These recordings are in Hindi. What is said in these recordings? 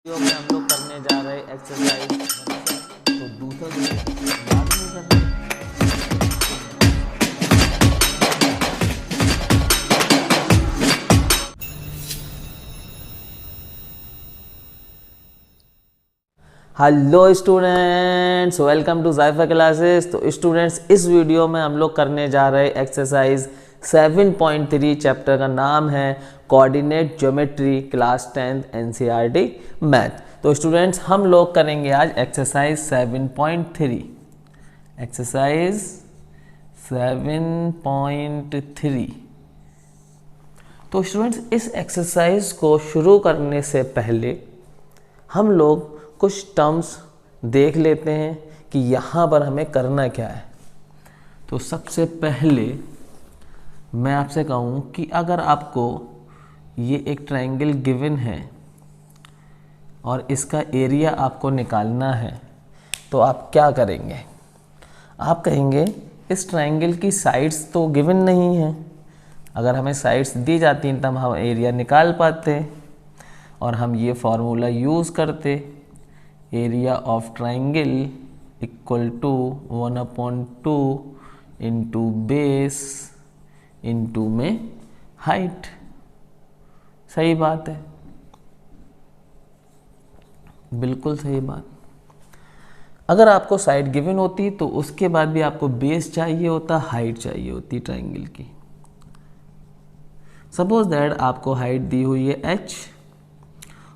वीडियो में हम लोग करने जा रहे हैं एक्सरसाइज। तो दूसरा वीडियो याद नहीं करना। हेलो स्टूडेंट्स, वेलकम टू जायफा क्लासेस। तो स्टूडेंट्स, इस वीडियो में हम लोग करने जा रहे हैं एक्सरसाइज 7.3। चैप्टर का नाम है coordinate geometry, class 10th NCERT math. तो स्टूडेंट्स, हम लोग करेंगे आज एक्सरसाइज 7.3। एक्सरसाइज 7.3। तो स्टूडेंट्स, इस एक्सरसाइज को शुरू करने से पहले हम लोग कुछ टर्म्स देख लेते हैं कि यहाँ पर हमें करना क्या है। तो सबसे पहले मैं आपसे कहूँ कि अगर आपको ये एक ट्रायंगल गिवन है और इसका एरिया आपको निकालना है तो आप क्या करेंगे? आप कहेंगे इस ट्रायंगल की साइड्स तो गिवन नहीं है, अगर हमें साइड्स दी जाती हैं तब हम एरिया निकाल पाते और हम ये फॉर्मूला यूज़ करते, area of triangle equal to 1/2 into base into में हाइट। सही बात है, बिल्कुल सही बात। अगर आपको साइड गिवन होती तो उसके बाद भी आपको बेस चाहिए होता, हाइट चाहिए होती ट्रायंगल की। सपोज दैट आपको हाइट दी हुई है h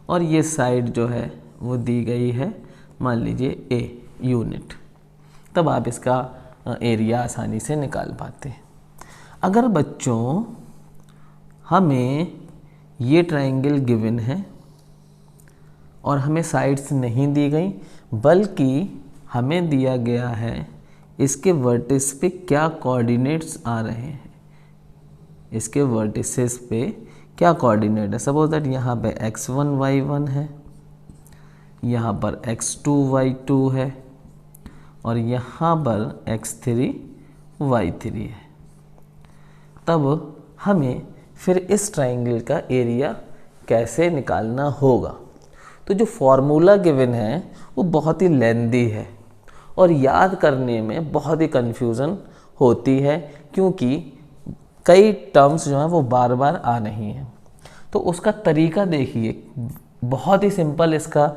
और ये साइड जो है वो दी गई है मान लीजिए a यूनिट, तब आप इसका एरिया आसानी से निकाल पाते। अगर बच्चों हमें ये ट्रायंगल गिवन है और हमें साइड्स नहीं दी गई बल्कि हमें दिया गया है इसके वर्टिस पे क्या कोऑर्डिनेट्स आ रहे हैं, इसके वर्टिसेस पे क्या कोऑर्डिनेट है। सपोज दैट यहाँ पे x1 y1 है, यहाँ पर x2 y2 है और यहाँ पर x3 y3 है। तब हमें फिर इस ट्रायंगल का एरिया कैसे निकालना होगा? तो जो फॉर्मूला गिवन है वो बहुत ही लेंदी है और याद करने में बहुत ही कन्फ्यूज़न होती है, क्योंकि कई टर्म्स जो हैं वो बार बार आ रही हैं। तो उसका तरीका देखिए, बहुत ही सिंपल इसका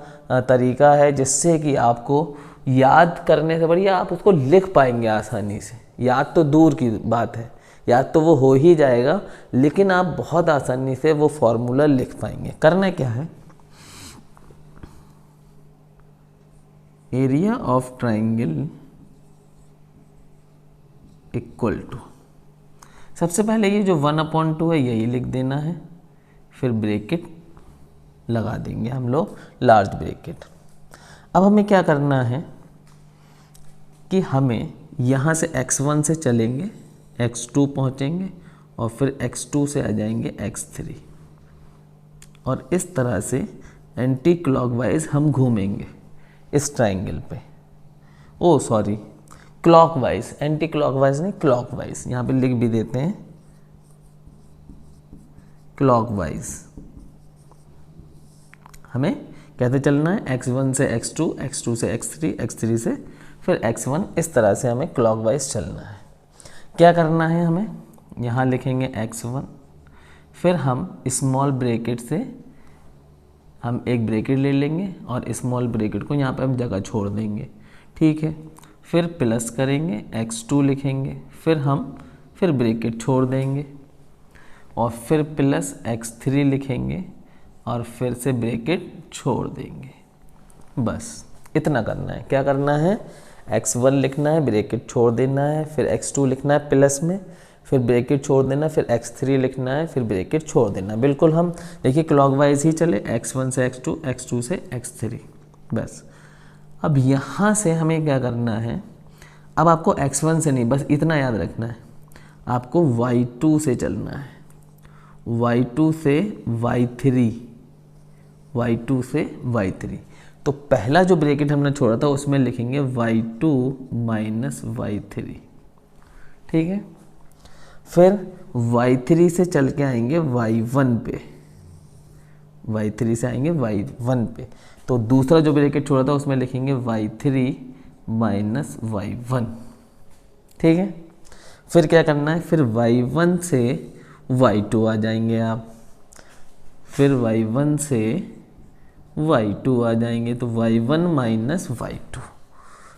तरीका है जिससे कि आपको याद करने से बढ़िया आप उसको लिख पाएंगे आसानी से। याद तो दूर की बात है, याद तो वो हो ही जाएगा, लेकिन आप बहुत आसानी से वो फॉर्मूला लिख पाएंगे। करना क्या है, area of triangle equal to, सबसे पहले ये जो 1/2 है यही लिख देना है, फिर ब्रैकेट लगा देंगे हम लोग, लार्ज ब्रैकेट। अब हमें क्या करना है कि हमें यहाँ से x1 से चलेंगे, x2 पहुँचेंगे और फिर x2 से आ जाएंगे x3 और इस तरह से एंटी क्लॉकवाइज हम घूमेंगे इस ट्रायंगल पे। ओ सॉरी, क्लॉकवाइज, एंटी क्लॉकवाइज नहीं, क्लॉकवाइज। यहाँ पे लिख भी देते हैं क्लॉकवाइज। हमें कैसे चलना है, x1 से x2, x2 से x3, x3 से फिर x1, इस तरह से हमें क्लॉकवाइज चलना है। क्या करना है हमें, यहाँ लिखेंगे x1, फिर हम स्मॉल ब्रैकेट से हम एक ब्रैकेट ले लेंगे और स्मॉल ब्रैकेट को यहाँ पे हम जगह छोड़ देंगे, ठीक है। फिर प्लस करेंगे, x2 लिखेंगे, फिर ब्रैकेट छोड़ देंगे और फिर प्लस x3 लिखेंगे और फिर से ब्रैकेट छोड़ देंगे। बस इतना करना है। क्या करना है, x1 लिखना है, ब्रैकेट छोड़ देना है, फिर x2 लिखना है प्लस में, फिर ब्रैकेट छोड़ देना, फिर x3 लिखना है, फिर ब्रैकेट छोड़ देना। बिल्कुल हम देखिए क्लॉकवाइज ही चले, x1 से x2, x2 से x3। बस अब यहाँ से हमें क्या करना है, अब आपको x1 से नहीं, बस इतना याद रखना है, आपको y2 से चलना है, y2 से y3, y2 से y3। तो पहला जो ब्रैकेट हमने छोड़ा था उसमें लिखेंगे y2 माइनस y3, ठीक है। फिर y3 से चल के आएंगे y1 पे, y3 से आएंगे y1 पे, तो दूसरा जो ब्रैकेट छोड़ा था उसमें लिखेंगे y3 माइनस y1। ठीक है, फिर क्या करना है, फिर y1 से y2 आ जाएंगे आप, फिर y1 से y2 आ जाएंगे, तो y1 माइनस y2,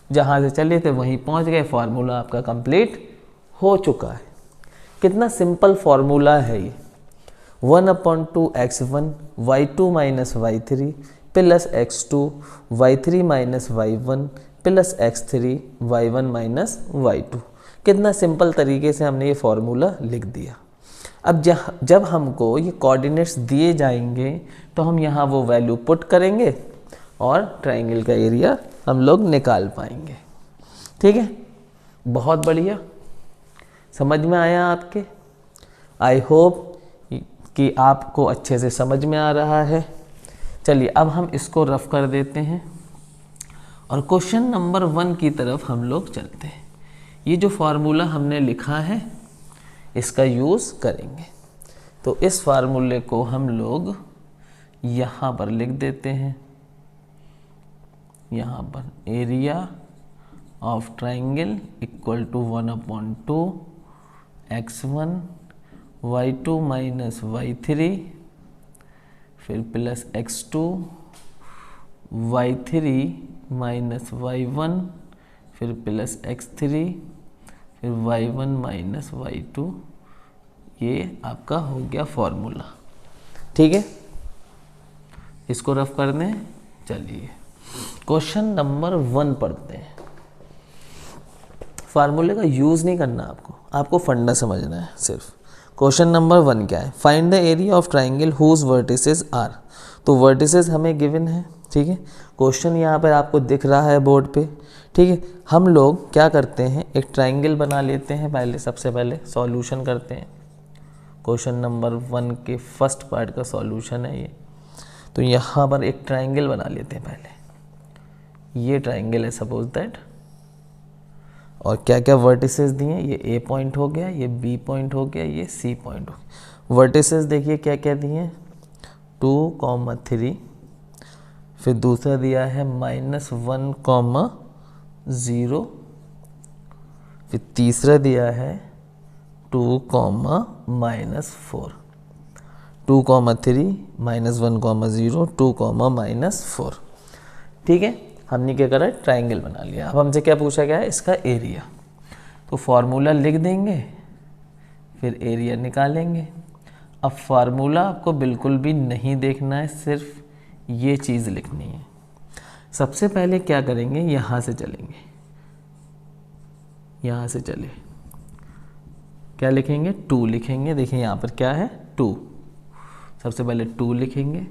जहाँ से चले थे वहीं पहुँच गए, फार्मूला आपका कंप्लीट हो चुका है। कितना सिंपल फार्मूला है ये, 1/2 x1 y2 minus y3 plus x2 y3 minus y1 plus x3 y1 minus y2। कितना सिंपल तरीके से हमने ये फार्मूला लिख दिया। अब जब हमको ये कोऑर्डिनेट्स दिए जाएंगे तो हम यहाँ वो वैल्यू पुट करेंगे और ट्रायंगल का एरिया हम लोग निकाल पाएंगे। ठीक है, बहुत बढ़िया, समझ में आया आपके? आई होप कि आपको अच्छे से समझ में आ रहा है। चलिए अब हम इसको रफ कर देते हैं और क्वेश्चन नंबर 1 की तरफ हम लोग चलते हैं। ये जो फार्मूला हमने लिखा है इसका यूज़ करेंगे, तो इस फार्मूले को हम लोग यहाँ पर लिख देते हैं। यहाँ पर area of triangle equal to 1/2 x1 y2 minus y3 फिर plus x2 y3 minus y1 फिर प्लस x3 फिर y1 माइनस y2। ये आपका हो गया फॉर्मूला। ठीक है, इसको रफ कर दें। चलिए क्वेश्चन नंबर 1 पढ़ते हैं। फार्मूले का यूज़ नहीं करना आपको फंडा समझना है सिर्फ। क्वेश्चन नंबर 1 क्या है, find the area of triangle whose vertices are. तो वर्टिसेस हमें गिवन है। ठीक है, क्वेश्चन यहाँ पर आपको दिख रहा है बोर्ड पे। ठीक है, हम लोग क्या करते हैं, एक ट्राइंगल बना लेते हैं पहले, सबसे पहले सॉल्यूशन करते हैं। क्वेश्चन नंबर 1 के फर्स्ट पार्ट का सॉल्यूशन है ये। तो यहाँ पर एक ट्राइंगल बना लेते हैं पहले। ये ट्राइंगल है सपोज दैट, और क्या क्या वर्टिसेस दिए, ये ए पॉइंट हो गया, ये बी पॉइंट हो गया, ये सी पॉइंट हो गया। वर्टिसेस देखिए क्या क्या दिए, 2, 3, फिर दूसरा दिया है -1, 0, फिर तीसरा दिया है 2, -4, 2, 3, -1, 0, 2, -4। ठीक है, हमने क्या करा, ट्राइंगल बना लिया। अब हमसे क्या पूछा गया है, इसका एरिया। तो फार्मूला लिख देंगे, फिर एरिया निकालेंगे। अब फार्मूला आपको बिल्कुल भी नहीं देखना है, सिर्फ ये चीज़ लिखनी है। सबसे पहले क्या करेंगे, यहाँ से चलेंगे, यहाँ से चले, क्या लिखेंगे, 2 लिखेंगे। देखिए यहाँ पर क्या है, 2। सबसे पहले 2 लिखेंगे,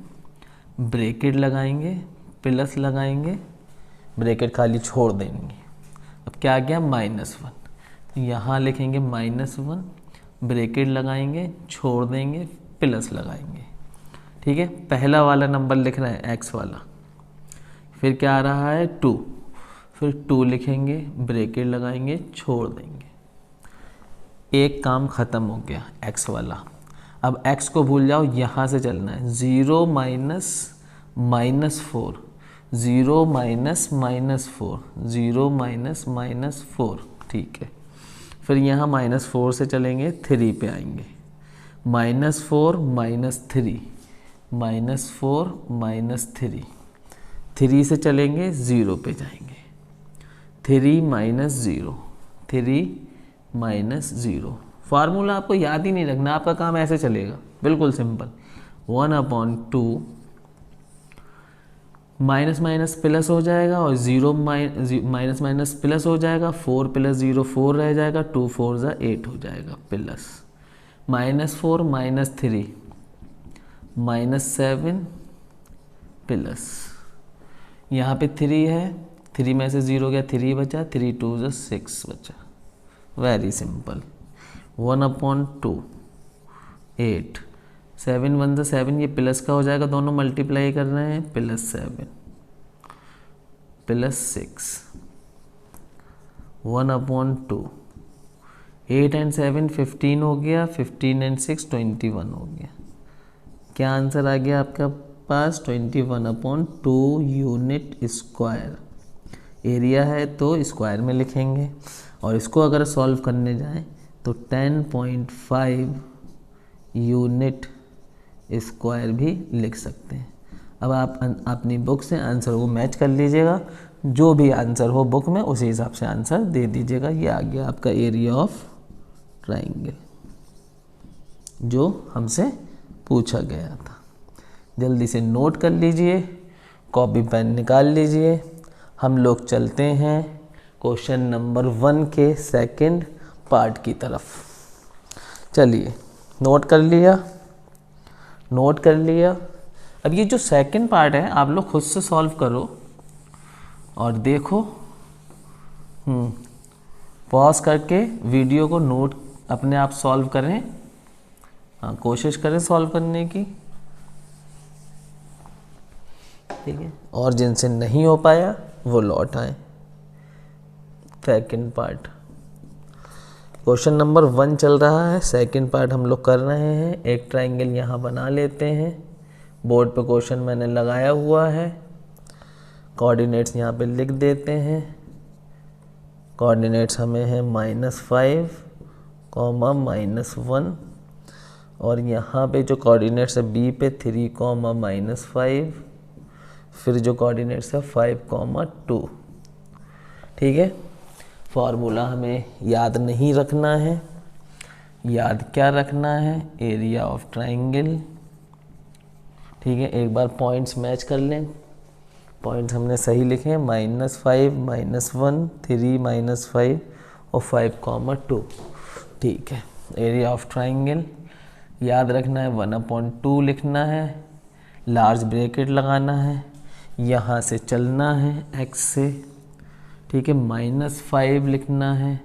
ब्रैकेट लगाएंगे, प्लस लगाएंगे, ब्रैकेट खाली छोड़ देंगे। अब क्या आ गया, -1। तो यहाँ लिखेंगे -1, ब्रैकेट लगाएंगे, छोड़ देंगे, प्लस लगाएंगे। ठीक है, पहला वाला नंबर लिख रहे हैं x वाला, फिर क्या आ रहा है 2, फिर 2 लिखेंगे, ब्रैकेट लगाएंगे, छोड़ देंगे। एक काम ख़त्म हो गया x वाला। अब x को भूल जाओ, यहाँ से चलना है, 0 -4, 0 -4, 0 -4। ठीक है, फिर यहाँ -4 से चलेंगे, 3 पे आएंगे, -4 -3, -4 -3, 3 से चलेंगे, 0 पे जाएंगे, 3 -0, 3 -0। फार्मूला आपको याद ही नहीं रखना, आपका काम ऐसे चलेगा, बिल्कुल सिंपल। 1/2 माइनस माइनस प्लस हो जाएगा और 0 माइनस माइनस प्लस हो जाएगा, 4 + 0 4 रह जाएगा, 2 4 = 8 हो जाएगा, प्लस -4 -3 -7 प्लस, यहाँ पे 3 है, 3 में से 0 गया, 3 बचा, 3 2 = 6 बचा। Very simple. 1/2 8, 7 1 = 7, ये प्लस का हो जाएगा, दोनों मल्टीप्लाई कर रहे हैं, +7 +6, 1/2 8 and 7 15 हो गया, 15 and 6 21 हो गया, क्या आंसर आ गया आपका पास? 21/2 यूनिट स्क्वायर। एरिया है तो स्क्वायर में लिखेंगे, और इसको अगर सॉल्व करने जाएं तो 10.5 यूनिट स्क्वायर भी लिख सकते हैं। अब आप अपनी बुक से आंसर को मैच कर लीजिएगा, जो भी आंसर हो बुक में उसी हिसाब से आंसर दे दीजिएगा। ये आ गया आपका एरिया ऑफ ट्राइंगल जो हमसे पूछा गया था। जल्दी से नोट कर लीजिए, कॉपी पेन निकाल लीजिए। हम लोग चलते हैं क्वेश्चन नंबर 1 के सेकंड पार्ट की तरफ। चलिए, नोट कर लिया, नोट कर लिया। अब ये जो सेकंड पार्ट है आप लोग खुद से सॉल्व करो और देखो, पॉज करके वीडियो को नोट अपने आप सॉल्व करें। हाँ, कोशिश करें सॉल्व करने की, ठीक है। और जिनसे नहीं हो पाया वो लौट आए। सेकंड पार्ट क्वेश्चन नंबर 1 चल रहा है, सेकंड पार्ट हम लोग कर रहे हैं। एक ट्राइंगल यहाँ बना लेते हैं। बोर्ड पे क्वेश्चन मैंने लगाया हुआ है, कोऑर्डिनेट्स यहाँ पे लिख देते हैं। कोऑर्डिनेट्स हमें है -5, -1, और यहाँ पे जो कोऑर्डिनेट्स है बी पे 3, -5, फिर जो कोऑर्डिनेट्स है 5, 2। ठीक है। फॉर्मूला हमें याद नहीं रखना है, याद क्या रखना है? Area of triangle. ठीक है, एक बार पॉइंट्स मैच कर लें। पॉइंट्स हमने सही लिखे हैं, -5, -1, 3, -5 और 5, 2। ठीक है, एरिया ऑफ ट्राइंगल याद रखना है, 1/2 लिखना है, लार्ज ब्रैकेट लगाना है, यहाँ से चलना है x से। ठीक है, -5 लिखना है,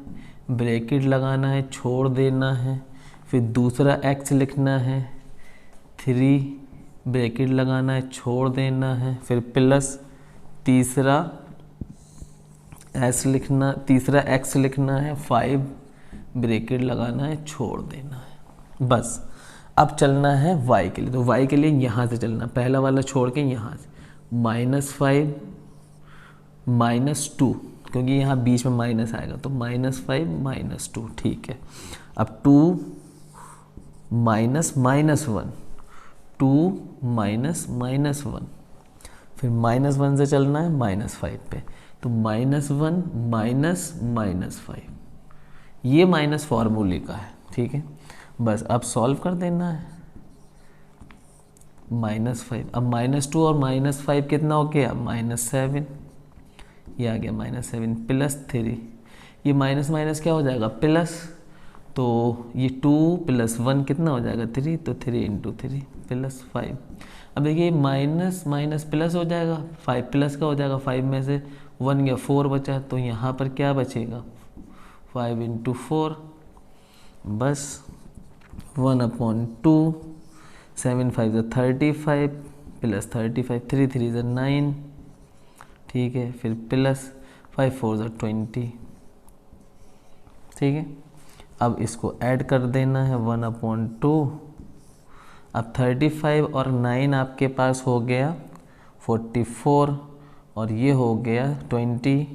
ब्रैकेट लगाना है, छोड़ देना है, फिर दूसरा x लिखना है, 3 ब्रैकेट लगाना है, छोड़ देना है, फिर प्लस तीसरा x लिखना है, 5 ब्रैकेट लगाना है, छोड़ देना है। बस अब चलना है y के लिए, तो y के लिए यहाँ से चलना, पहला वाला छोड़ के यहाँ से -5 -2, क्योंकि यहाँ बीच में माइनस आएगा तो -5 -2। ठीक है, अब 2 -1, 2 -1, फिर -1 से चलना है -5 पे, तो -1 -5, ये माइनस फार्मूले का है। ठीक है, बस अब सॉल्व कर देना है। -5, अब -2 और -5 कितना हो गया? -7, ये आ गया -7 +3, ये माइनस क्या हो जाएगा? प्लस, तो ये 2 + 1 कितना हो जाएगा? 3, तो 3 × 3 +5। अब देखिए माइनस प्लस हो जाएगा, 5 प्लस का हो जाएगा, 5 में से 1 गया, 4 बचा, तो यहाँ पर क्या बचेगा? 5 × 4, बस 1/2, 7 5 35 + 35, 3 3 9। ठीक है, फिर प्लस 5 4 20। ठीक है, अब इसको ऐड कर देना है 1/2। अब 35 और 9 आपके पास हो गया 44, और ये हो गया 20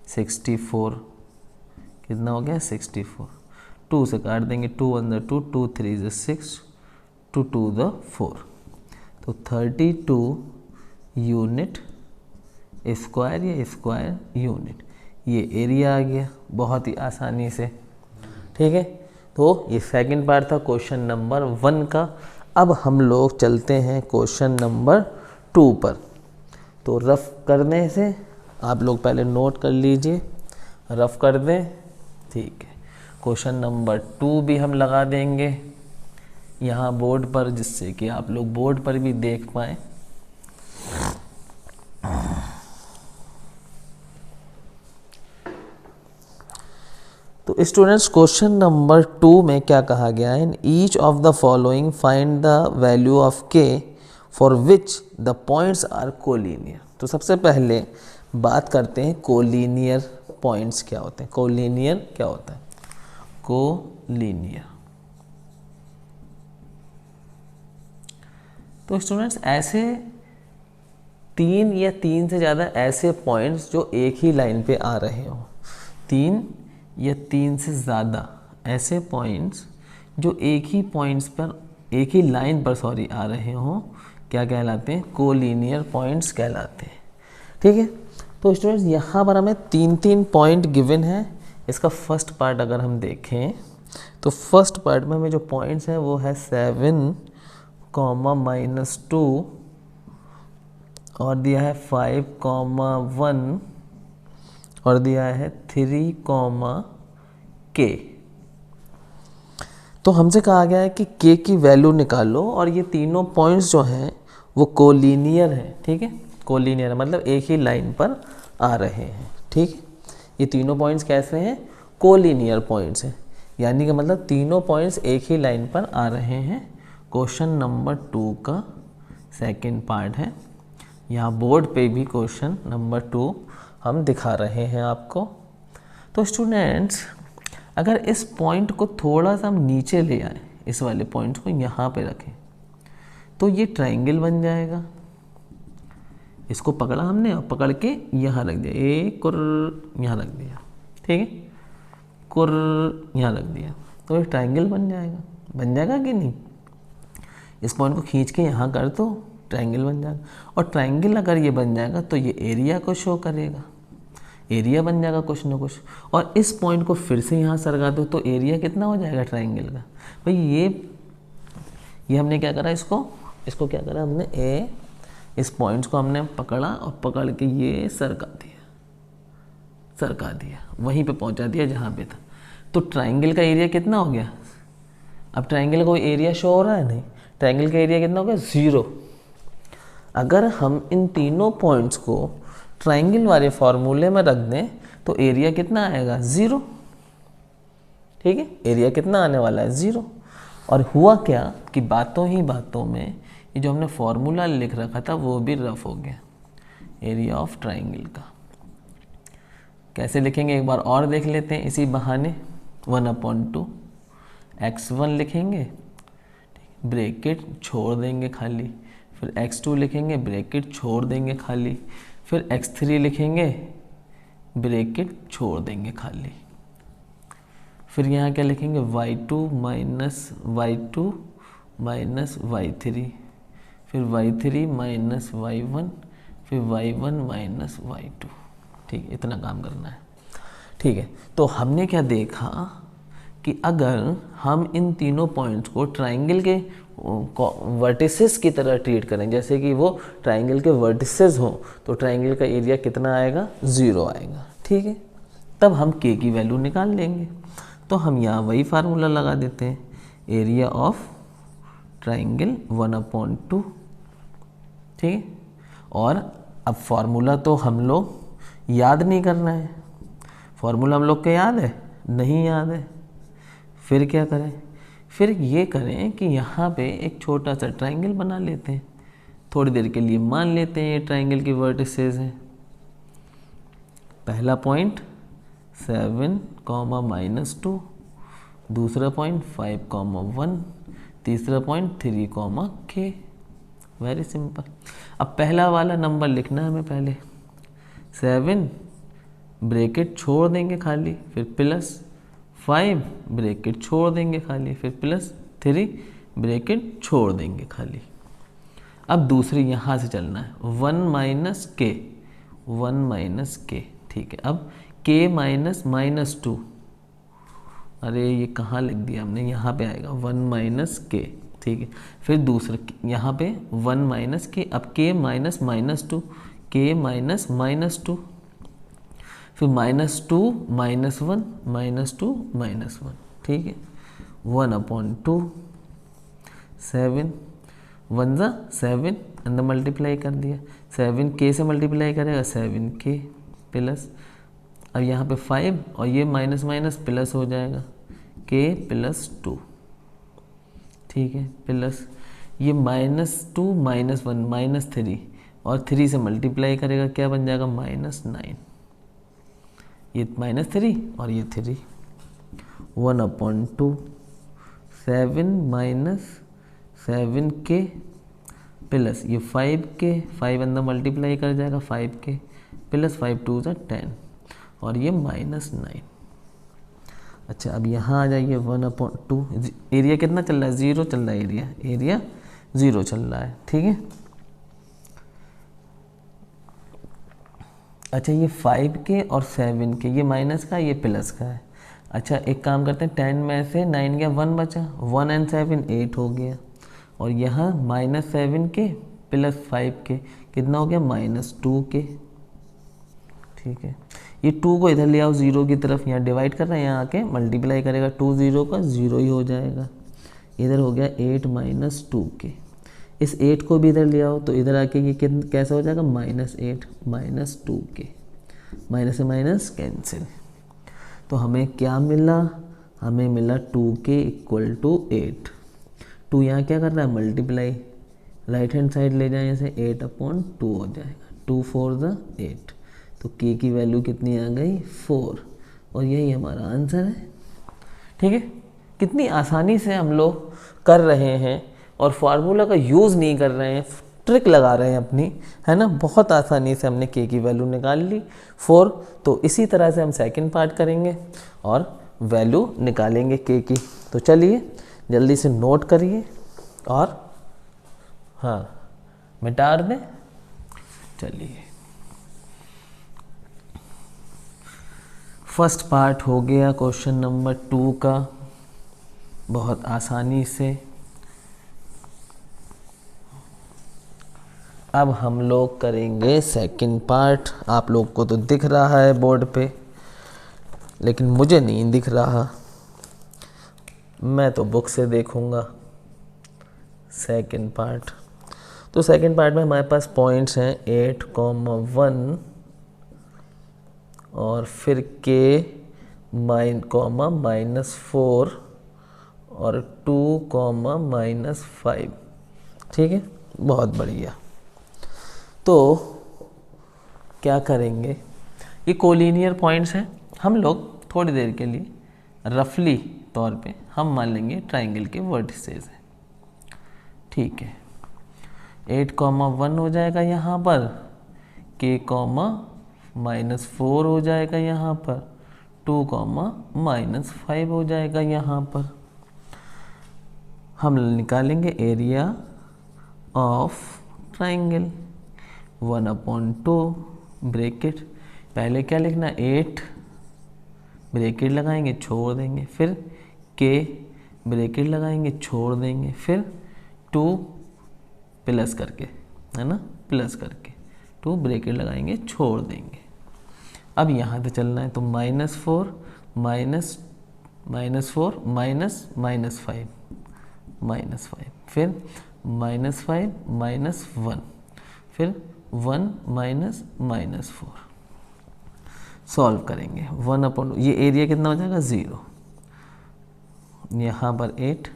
64, कितना हो गया? 64। 2 से काट देंगे, 2 × 2, 2 3 6, 2 2 4, तो 32 यूनिट स्क्वायर या स्क्वायर यूनिट, ये एरिया आ गया बहुत ही आसानी से। ठीक है, तो ये सेकंड पार्ट था क्वेश्चन नंबर 1 का। अब हम लोग चलते हैं क्वेश्चन नंबर 2 पर। तो रफ करने से आप लोग पहले नोट कर लीजिए, रफ कर दें। ठीक है, क्वेश्चन नंबर 2 भी हम लगा देंगे यहाँ बोर्ड पर, जिससे कि आप लोग बोर्ड पर भी देख पाएँ। तो स्टूडेंट्स, क्वेश्चन नंबर 2 में क्या कहा गया है? In each of the following find the value of k for which the points are collinear. तो सबसे पहले बात करते हैं कोलिनियर पॉइंट्स क्या होते हैं। कोलिनियर क्या होता है? कोलिनियर तो स्टूडेंट्स ऐसे 3 या 3 से ज़्यादा ऐसे पॉइंट्स जो एक ही लाइन पे आ रहे हो, 3 या 3 से ज़्यादा ऐसे पॉइंट्स जो एक ही पॉइंट्स पर, एक ही लाइन पर सॉरी आ रहे हो, क्या कहलाते हैं? कोलिनियर पॉइंट्स कहलाते हैं। ठीक है, तो स्टूडेंट्स यहाँ पर हमें 3 पॉइंट गिवन है। इसका फर्स्ट पार्ट अगर हम देखें तो फर्स्ट पार्ट में हमें जो पॉइंट्स हैं वो है 7, -2 और दिया है 5, 1 और दिया है 3, K। तो हमसे कहा गया है कि K की वैल्यू निकालो और ये तीनों पॉइंट्स जो हैं वो कोलिनियर है। ठीक है, कोलिनियर मतलब एक ही लाइन पर आ रहे हैं। ठीक है, ये तीनों पॉइंट्स कैसे हैं? कोलिनियर पॉइंट्स हैं, यानी कि मतलब तीनों पॉइंट्स एक ही लाइन पर आ रहे हैं। क्वेश्चन नंबर 2 का सेकंड पार्ट है। यहाँ बोर्ड पे भी क्वेश्चन नंबर 2 हम दिखा रहे हैं आपको। तो स्टूडेंट्स अगर इस पॉइंट को थोड़ा सा हम नीचे ले आए, इस वाले पॉइंट को यहाँ पे रखें, तो ये ट्राइंगल बन जाएगा। इसको पकड़ा हमने और पकड़ के यहाँ रख दिया, यहाँ रख दिया। ठीक है, यहाँ रख दिया, तो ये ट्राइंगल बन जाएगा कि नहीं? इस पॉइंट को खींच के यहाँ कर तो ट्राइंगल बन जाएगा, और ट्राइंगल अगर ये बन जाएगा तो ये एरिया को शो करेगा, एरिया बन जाएगा कुछ ना कुछ। और इस पॉइंट को फिर से यहाँ सरका दो तो एरिया कितना हो जाएगा ट्राइंगल का? भाई ये हमने क्या करा, इसको क्या करा हमने, इस पॉइंट्स को हमने पकड़ा और पकड़ के ये सरका दिया, वहीं पे पहुंचा दिया जहाँ पे था। तो ट्राइंगल का एरिया कितना हो गया? अब ट्राइंगल का कोई एरिया शो हो रहा है? नहीं। ट्राइंगल का एरिया कितना हो गया? 0। अगर हम इन तीनों पॉइंट्स को ट्राइंगल वाले फॉर्मूले में रख दें तो एरिया कितना आएगा? 0। ठीक है, एरिया कितना आने वाला है? 0। और हुआ क्या कि बातों ही बातों में ये जो हमने फॉर्मूला लिख रखा था वो भी रफ हो गया, एरिया ऑफ ट्राइंगल का। कैसे लिखेंगे एक बार और देख लेते हैं इसी बहाने। 1/2 x1 लिखेंगे, ब्रैकेट छोड़ देंगे खाली, फिर x2 लिखेंगे, ब्रैकेट छोड़ देंगे खाली, फिर x3 लिखेंगे, ब्रैकेट छोड़ देंगे खाली। फिर यहाँ क्या लिखेंगे? y2 माइनस y3, फिर y3 माइनस y1, फिर y1 माइनस y2। ठीक है, इतना काम करना है। ठीक है, तो हमने क्या देखा कि अगर हम इन तीनों पॉइंट्स को ट्राइंगल के वर्टिसेस की तरह ट्रीट करें, जैसे कि वो ट्राइंगल के वर्टिसेस हो, तो ट्राइंगल का एरिया कितना आएगा? 0 आएगा। ठीक है, तब हम K की वैल्यू निकाल लेंगे। तो हम यहाँ वही फार्मूला लगा देते हैं, एरिया ऑफ ट्राइंगल 1/2। ठीक है, और अब फार्मूला तो हम लोग याद नहीं करना है, फार्मूला हम लोग को याद है? नहीं याद है। फिर क्या करें? फिर ये करें कि यहाँ पे एक छोटा सा ट्राइंगल बना लेते हैं, थोड़ी देर के लिए मान लेते हैं ये ट्राइंगल की वर्टिसेस हैं। पहला पॉइंट 7, -2, दूसरा पॉइंट 5, 1, तीसरा पॉइंट 3, K। Very simple. अब पहला वाला नंबर लिखना है हमें पहले, 7 ब्रैकेट छोड़ देंगे खाली, फिर +5 ब्रैकेट छोड़ देंगे खाली, फिर +3 ब्रैकेट छोड़ देंगे खाली। अब दूसरी यहाँ से चलना है, 1 K। ठीक है, अब K -2, अरे ये कहाँ लिख दिया हमने? यहाँ पे आएगा 1 K। ठीक है, फिर दूसरा यहाँ पे 1 K, अब K -2, K -2, फिर -2 -1 -2 ठीक है, 1/2, 7 1 ज़ा 7 अंदर मल्टीप्लाई कर दिया, 7 K से मल्टीप्लाई करेगा 7K प्लस, अब यहाँ पे 5 और ये माइनस माइनस प्लस हो जाएगा, K +2। ठीक है, प्लस ये -2 -1 -3 और 3 से मल्टीप्लाई करेगा, क्या बन जाएगा? -9। ये -3 और ये 3, 1/2, 7 -7K प्लस ये 5k, 5 अंदर मल्टीप्लाई कर जाएगा 5k प्लस 5 2 10 और ये -9। अच्छा अब यहाँ आ जाइए 1/2। एरिया कितना चल रहा है? 0 चल रहा है, एरिया 0 चल रहा है, ठीक है। अच्छा ये 5k और 7k, ये माइनस का ये प्लस का है। अच्छा एक काम करते हैं, 10 में से 9 गया 1 बचा, 1 and 7 8 हो गया और यहाँ -7k प्लस 5k कितना हो गया? -2k, ठीक है। ये 2 को इधर ले आओ 0 की तरफ, यहाँ डिवाइड कर रहे हैं, यहाँ आके मल्टीप्लाई करेगा 2 0 का 0 ही हो जाएगा। इधर हो गया 8 - 2k। इस 8 को भी इधर ले आओ तो इधर आके ये कैसा हो जाएगा? -8 - 2k, माइनस से माइनस कैंसिल। तो हमें क्या मिला? हमें मिला 2k = 8। 2 यहाँ क्या कर रहा है? मल्टीप्लाई, राइट हैंड साइड ले जाए इसे, 8/2 हो जाएगा। 2 4 8, तो k की वैल्यू कितनी आ गई? 4, और यही हमारा आंसर है, ठीक है। कितनी आसानी से हम लोग कर रहे हैं और फार्मूला का यूज़ नहीं कर रहे हैं, ट्रिक लगा रहे हैं अपनी, है ना। बहुत आसानी से हमने k की वैल्यू निकाल ली 4। तो इसी तरह से हम सेकंड पार्ट करेंगे और वैल्यू निकालेंगे k की। तो चलिए जल्दी से नोट करिए और हाँ मिटा दें। चलिए फर्स्ट पार्ट हो गया क्वेश्चन नंबर 2 का बहुत आसानी से। अब हम लोग करेंगे सेकंड पार्ट। आप लोग को तो दिख रहा है बोर्ड पे, लेकिन मुझे नहीं दिख रहा, मैं तो बुक से देखूंगा सेकंड पार्ट। तो सेकंड पार्ट में हमारे पास पॉइंट्स हैं 8,1 और फिर k -4 और 2, -5, ठीक है। बहुत बढ़िया। तो क्या करेंगे, ये कोलिनियर पॉइंट्स हैं। हम लोग थोड़ी देर के लिए रफली तौर पे हम मान लेंगे ट्राइंगल के वर्टिसेस हैं, ठीक है। 8,1 हो जाएगा यहाँ पर, k, -4 हो जाएगा यहाँ पर, 2, -5 हो जाएगा यहाँ पर। हम निकालेंगे एरिया ऑफ ट्राइंगल 1/2 ब्रैकेट। पहले क्या लिखना? 8 ब्रैकेट लगाएंगे छोड़ देंगे, फिर k ब्रैकेट लगाएंगे छोड़ देंगे, फिर 2 प्लस करके, है ना, प्लस करके 2 ब्रैकेट लगाएंगे छोड़ देंगे। अब यहाँ से चलना है तो -4 -5 फिर -5 -1 फिर 1 -4 सॉल्व करेंगे 1/, ये एरिया कितना हो जाएगा? 0। यहाँ पर 8,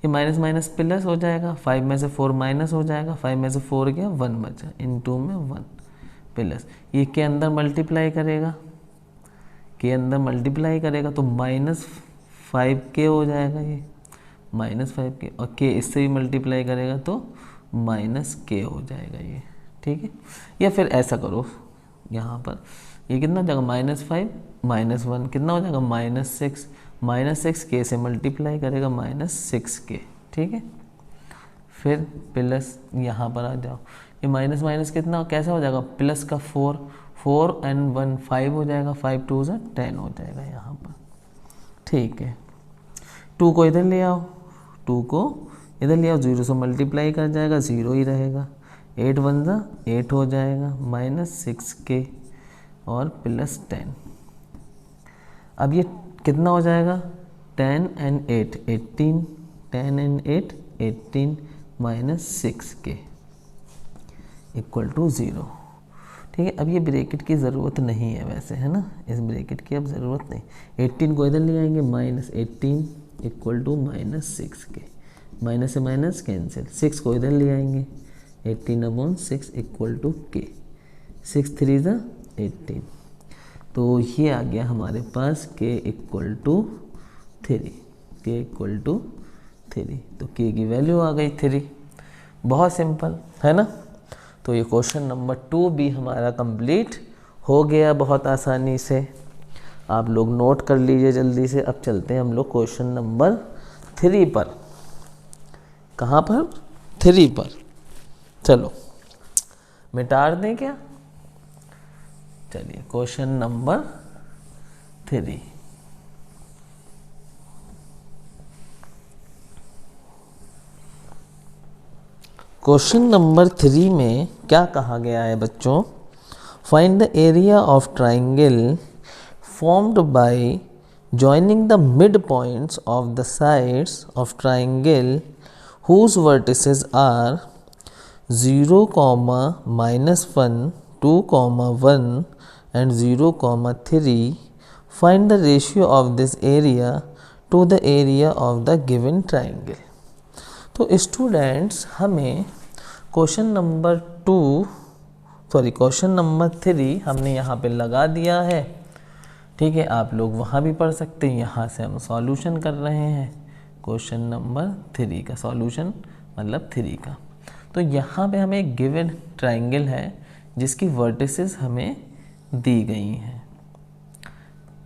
ये माइनस माइनस प्लस हो जाएगा, 5 में से 4 माइनस हो जाएगा, 5 में से 4 गया 1 बचा, इन 2 में 1 प्लस, ये के अंदर मल्टीप्लाई करेगा, के अंदर मल्टीप्लाई करेगा तो -5k हो जाएगा, ये -5k, और k इससे भी मल्टीप्लाई करेगा तो -k हो जाएगा ये, ठीक है। या फिर ऐसा करो, यहाँ पर ये कितना हो जाएगा? -5 -1 कितना हो जाएगा? -6, -6 k से मल्टीप्लाई करेगा -6k, ठीक है। फिर प्लस यहाँ पर आ जाओ, ये माइनस माइनस कितना कैसा हो जाएगा? प्लस का 4 and 1 5 हो जाएगा, 5 2 10 हो जाएगा यहाँ पर, ठीक है। 2 को इधर ले आओ, 2 को इधर ले आओ, 0 से मल्टीप्लाई कर जाएगा, 0 ही रहेगा, 8 1 8 हो जाएगा, -6k और +10। अब ये कितना हो जाएगा? 10 and 8 18, 10 and 8 18 -6k = 0, ठीक है। अब ये ब्रैकेट की ज़रूरत नहीं है वैसे, है ना, इस ब्रैकेट की अब ज़रूरत नहीं। 18 को इधर ले आएंगे, -18 = -6k, माइनस से माइनस कैंसिल, 6 को इधर ले आएंगे, 18/6 = k, 6 3 18, तो ये आ गया हमारे पास k = 3, k = 3, तो k की वैल्यू आ गई 3। बहुत सिंपल है ना। तो ये क्वेश्चन नंबर 2 भी हमारा कंप्लीट हो गया बहुत आसानी से। आप लोग नोट कर लीजिए जल्दी से। अब चलते हैं हम लोग क्वेश्चन नंबर 3 पर। कहाँ पर? 3 पर। चलो मिटा दें क्या? चलिए क्वेश्चन नंबर 3। क्वेश्चन नंबर 3 में क्या कहा गया है बच्चों? Find the area of triangle formed by joining the midpoints of the sides of triangle whose vertices are 0, -1, 2, 1 and 0, 3. Find the ratio of this area to the area of the given triangle. तो स्टूडेंट्स हमें क्वेश्चन नंबर 3 हमने यहाँ पे लगा दिया है। ठीक है, आप लोग वहाँ भी पढ़ सकते हैं। यहाँ से हम सॉल्यूशन कर रहे हैं क्वेश्चन नंबर 3 का। सॉल्यूशन मतलब 3 का। तो यहाँ पे हमें एक गिवन ट्राइंगल है जिसकी वर्टिसेस हमें दी गई हैं।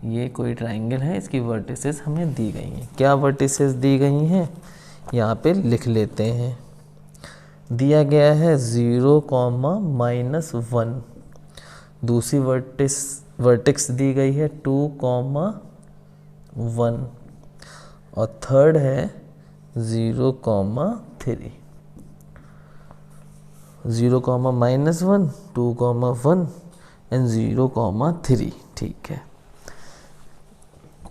ये कोई ट्राइंगल है, इसकी वर्टिसेस हमें दी गई हैं। क्या वर्टिसेस दी गई हैं यहाँ पे लिख लेते हैं। दिया गया है 0, -1। दूसरी वर्टेक्स दी गई है 2, 1 और थर्ड है 0, 3। 0, -1, 2, 1 एंड 0, 3। ठीक है,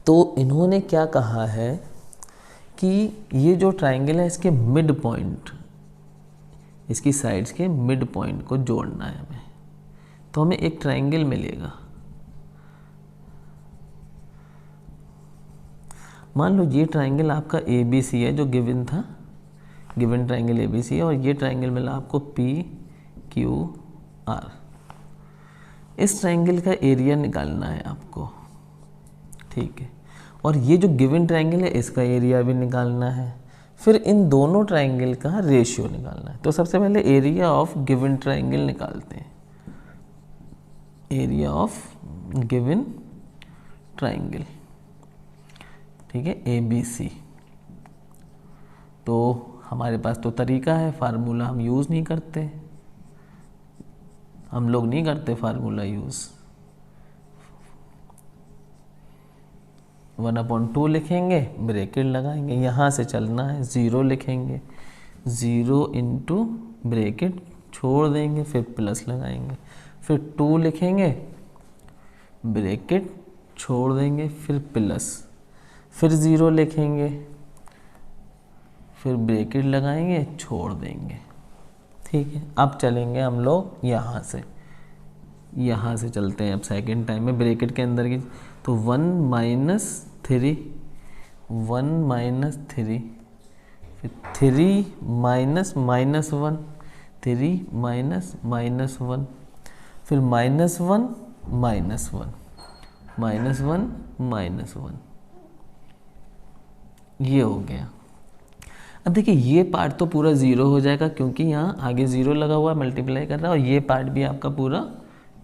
तो इन्होंने क्या कहा है कि ये जो ट्राइंगल है इसके मिड पॉइंट, इसकी साइड्स के मिड पॉइंट को जोड़ना है हमें। तो हमें एक ट्राइंगल मिलेगा। मान लो ये ट्राइंगल आपका ABC है जो गिवन था, गिवन ट्राइंगल ABC है, और ये ट्राइंगल मिला आपको PQR। इस ट्राइंगल का एरिया निकालना है आपको। ठीक है, और ये जो गिवन ट्राइंगल है इसका एरिया भी निकालना है। फिर इन दोनों ट्राइंगल का रेशियो निकालना है। तो सबसे पहले एरिया ऑफ गिवन ट्राइंगल निकालते हैं। एरिया ऑफ गिवन ट्राइंगल, ठीक है, ABC। तो हमारे पास तो तरीका है, फार्मूला हम यूज़ नहीं करते, हम लोग नहीं करते फार्मूला यूज़। 1/2 लिखेंगे, ब्रैकेट लगाएंगे, यहाँ से चलना है 0 लिखेंगे, 0 इंटू ब्रैकेट छोड़ देंगे, फिर प्लस लगाएंगे, फिर 2 लिखेंगे, ब्रैकेट छोड़ देंगे, फिर प्लस, फिर 0 लिखेंगे, फिर ब्रैकेट लगाएंगे, छोड़ देंगे। ठीक है, अब चलेंगे हम लोग यहाँ से चलते हैं अब सेकंड टाइम में ब्रैकेट के अंदर की। तो 1 - 3, 1 - 3, फिर 3 - -1, 3 - -1, फिर -1 -1 -1, ये हो गया। अब देखिए ये पार्ट तो पूरा 0 हो जाएगा क्योंकि यहाँ आगे 0 लगा हुआ मल्टीप्लाई कर रहा है, और ये पार्ट भी आपका पूरा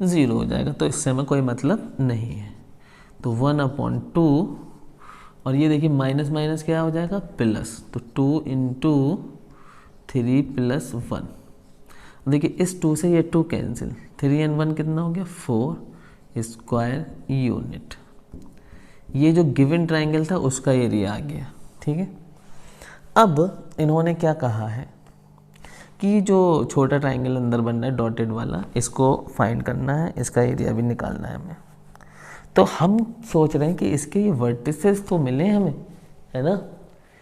0 हो जाएगा, तो इससे हमें कोई मतलब नहीं है। तो 1/2, और ये देखिए माइनस माइनस क्या हो जाएगा, प्लस, तो 2 इंटू 3 + 1। देखिए इस 2 से ये 2 कैंसिल, 3 और 1 कितना हो गया, 4 स्क्वायर यूनिट। ये जो गिवन ट्राइंगल था उसका एरिया आ गया। ठीक है, अब इन्होंने क्या कहा है कि जो छोटा ट्राइंगल अंदर बन रहा है डॉटेड वाला, इसको फाइंड करना है, इसका एरिया भी निकालना है हमें। तो हम सोच रहे हैं कि इसके ये वर्टिसेस तो मिले हमें, है ना,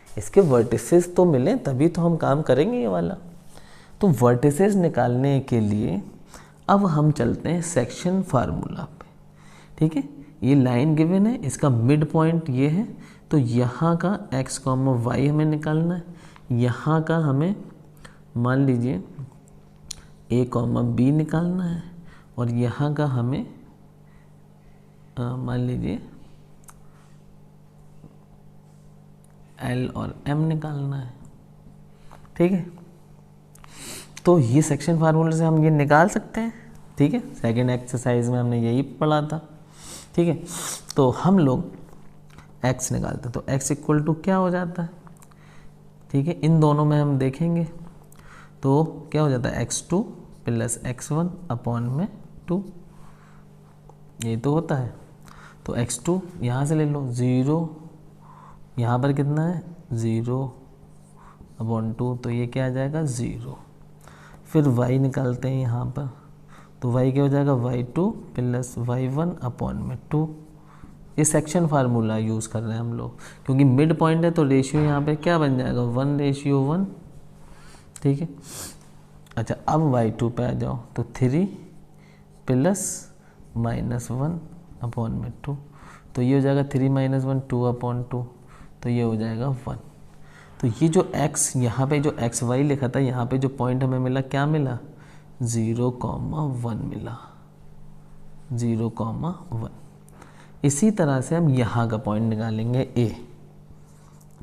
इसके वर्टिसेस तो मिले तभी तो हम काम करेंगे ये वाला। तो वर्टिसेस निकालने के लिए अब हम चलते हैं सेक्शन फार्मूला पे। ठीक है, ये लाइन गिवन है, इसका मिड पॉइंट ये है, तो यहाँ का x, y हमें निकालना है। यहाँ का हमें मान लीजिए a, b निकालना है, और यहाँ का हमें मान लीजिए l और m निकालना है। ठीक है, तो ये सेक्शन फार्मूले से हम ये निकाल सकते हैं, ठीक है। सेकंड एक्सरसाइज में हमने यही पढ़ा था, ठीक है। तो हम लोग x निकालते हैं, तो x इक्वल टू क्या हो जाता है, ठीक है। इन दोनों में हम देखेंगे तो क्या हो जाता है, x2 प्लस x1 अपॉन में 2, ये तो होता है। तो x2 यहाँ से ले लो 0, यहाँ पर कितना है 0 अपॉन 2, तो ये क्या आ जाएगा 0। फिर y निकालते हैं यहाँ पर, तो y क्या हो जाएगा y2 प्लस y1 अपॉन में 2। ये सेक्शन फार्मूला यूज़ कर रहे हैं हम लोग, क्योंकि मिड पॉइंट है तो रेशियो यहाँ पे क्या बन जाएगा 1:1, ठीक है। अच्छा, अब y2 पे आ जाओ, तो 3 प्लस -1 अपॉन में 2, तो ये हो जाएगा 3 - 1 2 अपॉन 2, तो ये हो जाएगा 1। तो ये जो x यहाँ पे जो xy लिखा था, यहाँ पे जो पॉइंट हमें मिला क्या मिला 0,1 मिला, 0,1। इसी तरह से हम यहाँ का पॉइंट निकालेंगे a,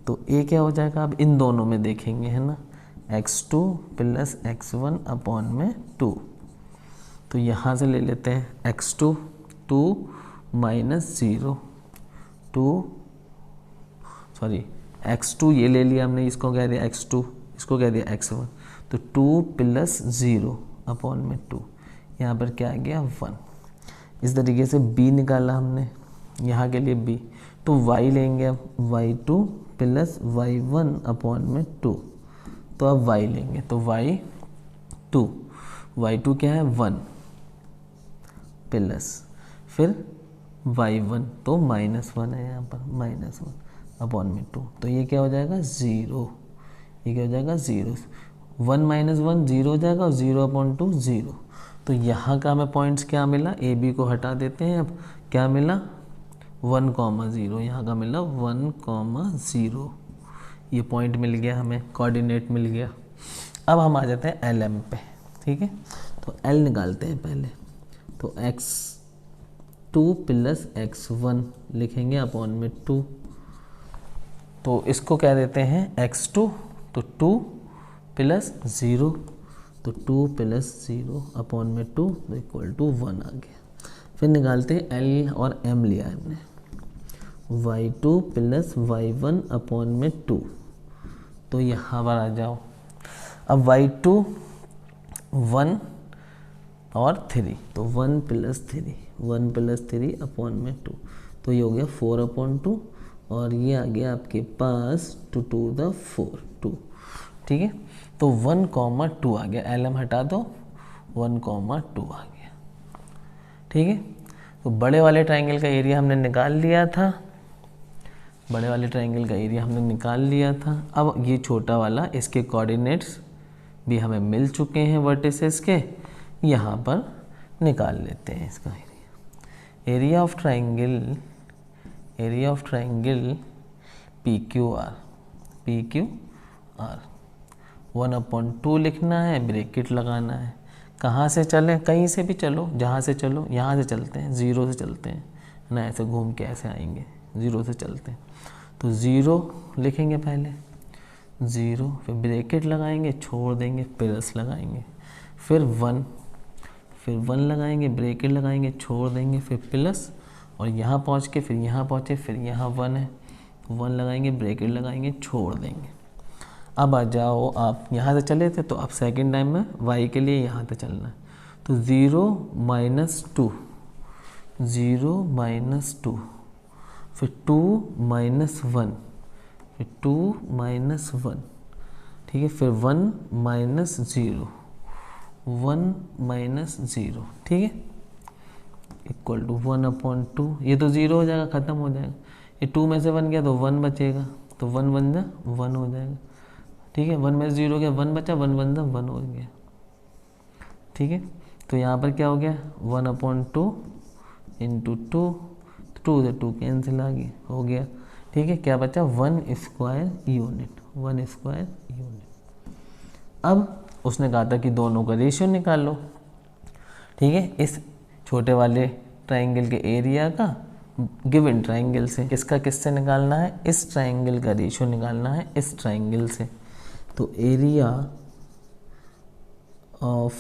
तो a क्या हो जाएगा, अब इन दोनों में देखेंगे, है ना, x2 प्लस x1 अपॉन में 2। तो यहाँ से ले लेते हैं x2 2 माइनस 0 2, सॉरी x2 ये ले लिया हमने, इसको कह दिया x2, इसको कह दिया x1, तो 2 प्लस 0 अपॉन में 2, यहाँ पर क्या आ गया 1। इस तरीके से b निकाला हमने, यहाँ के लिए b, तो y लेंगे अब y2 प्लस y1 अपॉन में 2, तो अब y लेंगे, तो y2 क्या है 1 प्लस फिर y1, तो -1 है यहाँ पर, -1 अपॉन में 2, तो ये क्या हो जाएगा 0, ये क्या हो जाएगा 0, 1 - 1 0 हो जाएगा और 0 अपॉन 2 0। तो यहाँ का हमें पॉइंट्स क्या मिला, ए बी को हटा देते हैं, अब क्या मिला 1,0, यहाँ का मिला 1,0, ये पॉइंट मिल गया हमें, कोऑर्डिनेट मिल गया। अब हम आ जाते हैं LM पे, ठीक है। तो L निकालते हैं पहले, तो x2 प्लस x1 लिखेंगे अपॉन में 2, तो इसको क्या देते हैं x2, तो 2 प्लस 0, तो 2 प्लस 0 अपॉन में 2 तो इक्वल टू 1 आ गया। फिर निकालते हैं L और M लिया हमने, y2 प्लस y1 अपॉन में 2, तो यहाँ पर आ जाओ, अब y2 1 और 3, तो 1 प्लस 3 अपॉन में 2, तो ये हो गया 4 अपॉन 2, और ये आ गया आपके पास 2 to the 4 2, ठीक है। तो 1,2 आ गया, LM हटा दो 1,2 आ गया, ठीक है। तो बड़े वाले ट्राइंगल का एरिया हमने निकाल लिया था, बड़े वाले ट्राइंगल का एरिया हमने निकाल लिया था। अब ये छोटा वाला, इसके कोऑर्डिनेट्स भी हमें मिल चुके हैं वर्टिसेस के, यहाँ पर निकाल लेते हैं इसका area. Area of triangle PQR 1/2 लिखना है, ब्रैकेट लगाना है। कहाँ से चलें, कहीं से भी चलो, जहाँ से चलो, यहाँ से चलते हैं, 0 से चलते हैं ना, ऐसे घूम के ऐसे आएंगे, 0 से चलते हैं। तो 0 लिखेंगे पहले, 0, फिर ब्रैकेट लगाएंगे, छोड़ देंगे, प्लस लगाएंगे, फिर 1 लगाएंगे, ब्रैकेट लगाएंगे, छोड़ देंगे, फिर प्लस, और यहाँ पहुँच के फिर यहाँ पहुँचे, फिर यहाँ 1 है, 1 लगाएंगे, ब्रैकेट लगाएंगे, छोड़ देंगे। अब आ जाओ, आप यहाँ से चले थे तो अब सेकंड टाइम में y के लिए यहाँ से चलना है, तो 0 - 2, 0 - 2, फिर 2 - 1, फिर 2 - 1, ठीक है, फिर 1 - 0, 1 - 0, ठीक है, इक्वल टू 1/2, ये तो 0 हो जाएगा, ख़त्म हो जाएगा, ये 2 में से 1 गया तो 1 बचेगा, तो 1 1 जा 1 हो जाएगा, ठीक है। 1 में से 0 गया, 1 बचा, 1 1 जा 1 हो गया, ठीक है। तो यहाँ पर क्या हो गया 1/2 इंटू 2, 2 से 2 कैंसिल आ गया, हो गया, ठीक है। क्या बचा 1 स्क्वायर यूनिट, 1 स्क्वायर यूनिट। अब उसने कहा था कि दोनों का रेशियो निकाल लो, ठीक है, इस छोटे वाले ट्राइंगल के एरिया का गिवन ट्राइंगल से। किसका किससे निकालना है, इस ट्राइंगल का रेशियो निकालना है इस ट्राइंगल से। तो area of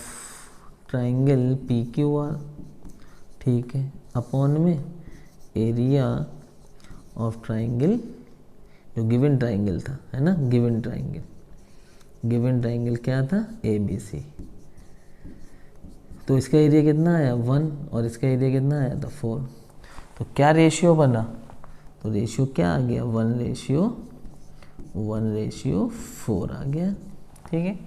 triangle P Q R, ठीक है, अपॉन में एरिया ऑफ ट्राइंगल, जो गिवन ट्राइंगल था, है ना, गिवन ट्राइंगल क्या था, ए बी सी। तो इसका एरिया कितना आया 1 और इसका एरिया कितना आया था 4। तो क्या रेशियो बना, तो रेशियो क्या आ गया 1:4 आ गया, ठीक है।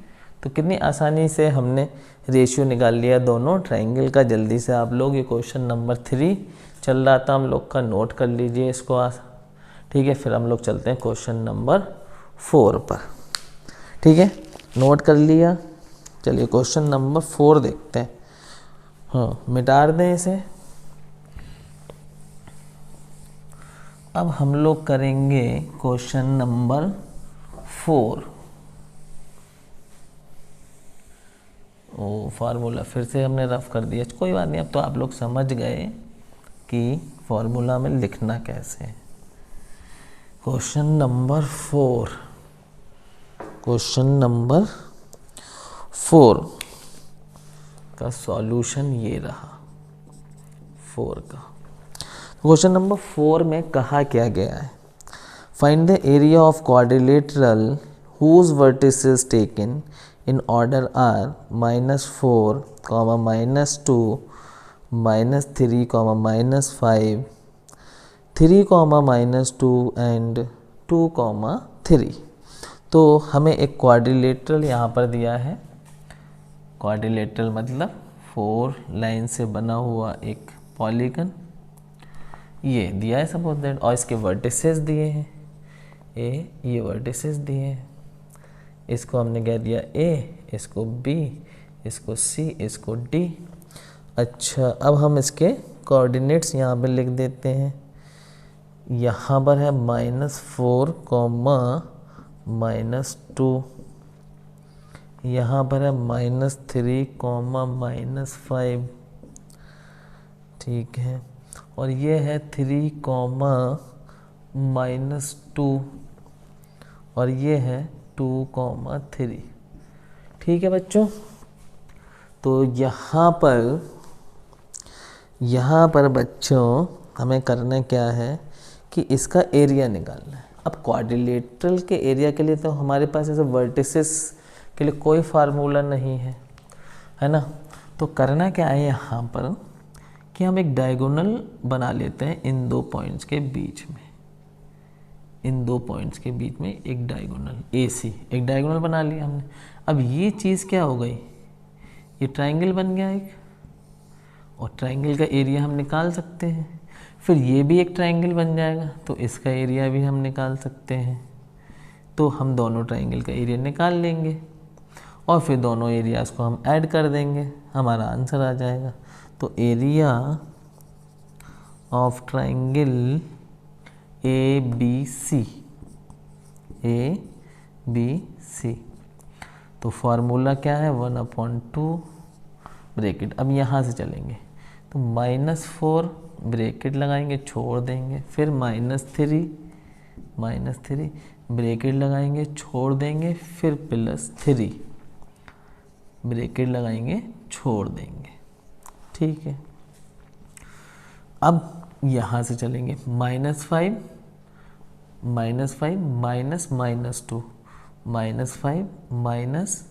तो कितनी आसानी से हमने रेशियो निकाल लिया दोनों ट्राइंगल का। जल्दी से आप लोग, ये क्वेश्चन नंबर 3 चल रहा था हम लोग का, नोट कर लीजिए इसको, ठीक है। फिर हम लोग चलते हैं क्वेश्चन नंबर 4 पर, ठीक है, नोट कर लिया। चलिए क्वेश्चन नंबर 4 देखते हैं। हाँ, मिटा दें इसे। अब हम लोग करेंगे क्वेश्चन नंबर 4। ओ, फार्मूला फिर से हमने रफ कर दिया, कोई बात नहीं, अब तो आप लोग समझ गए कि फार्मूला में लिखना कैसे है। क्वेश्चन नंबर 4 का सॉल्यूशन ये रहा 4 का। क्वेश्चन नंबर 4 में कहा क्या गया है, find the area of quadrilateral whose vertices taken in order are -4, -2, -3, -5, 3, -2 and 2, 3। तो हमें एक क्वाड्रिलेटरल यहाँ पर दिया है। क्वाड्रिलेटरल मतलब 4 लाइन से बना हुआ एक पॉलीगन, ये दिया है सपोज दैट, और इसके वर्टिसेस दिए हैं ये वर्टिसेस दिए हैं। इसको हमने कह दिया ए, इसको बी, इसको सी, इसको डी। अच्छा, अब हम इसके कोऑर्डिनेट्स यहाँ पे लिख देते हैं। यहाँ पर है -4, -2, यहाँ पर है -3, -5, ठीक है, और ये है 3, -2, और ये है 2, 3, ठीक है बच्चों। तो यहाँ पर बच्चों हमें करना क्या है कि इसका एरिया निकालना है। अब क्वाड्रिलेटरल के एरिया के लिए तो हमारे पास ऐसे वर्टिसेस के लिए कोई फार्मूला नहीं है ना। तो करना क्या है यहाँ पर कि हम एक डायगोनल बना लेते हैं इन दो पॉइंट्स के बीच में। इन दो पॉइंट्स के बीच में एक डायगोनल AC, एक डायगोनल बना लिया हमने। अब ये चीज़ क्या हो गई, ये ट्राइंगल बन गया एक, और ट्राइंगल का एरिया हम निकाल सकते हैं। फिर ये भी एक ट्राइंगल बन जाएगा, तो इसका एरिया भी हम निकाल सकते हैं। तो हम दोनों ट्राइंगल का एरिया निकाल लेंगे और फिर दोनों एरियाज़ को हम ऐड कर देंगे, हमारा आंसर आ जाएगा। तो एरिया ऑफ ट्राइंगल ABC, तो फार्मूला क्या है 1/2 ब्रैकेट। अब यहाँ से चलेंगे तो -4 ब्रैकेट लगाएंगे, छोड़ देंगे, फिर -3 ब्रैकेट लगाएंगे, छोड़ देंगे, फिर +3 ब्रैकेट लगाएंगे, छोड़ देंगे, ठीक है। अब यहाँ से चलेंगे -5 -2 -5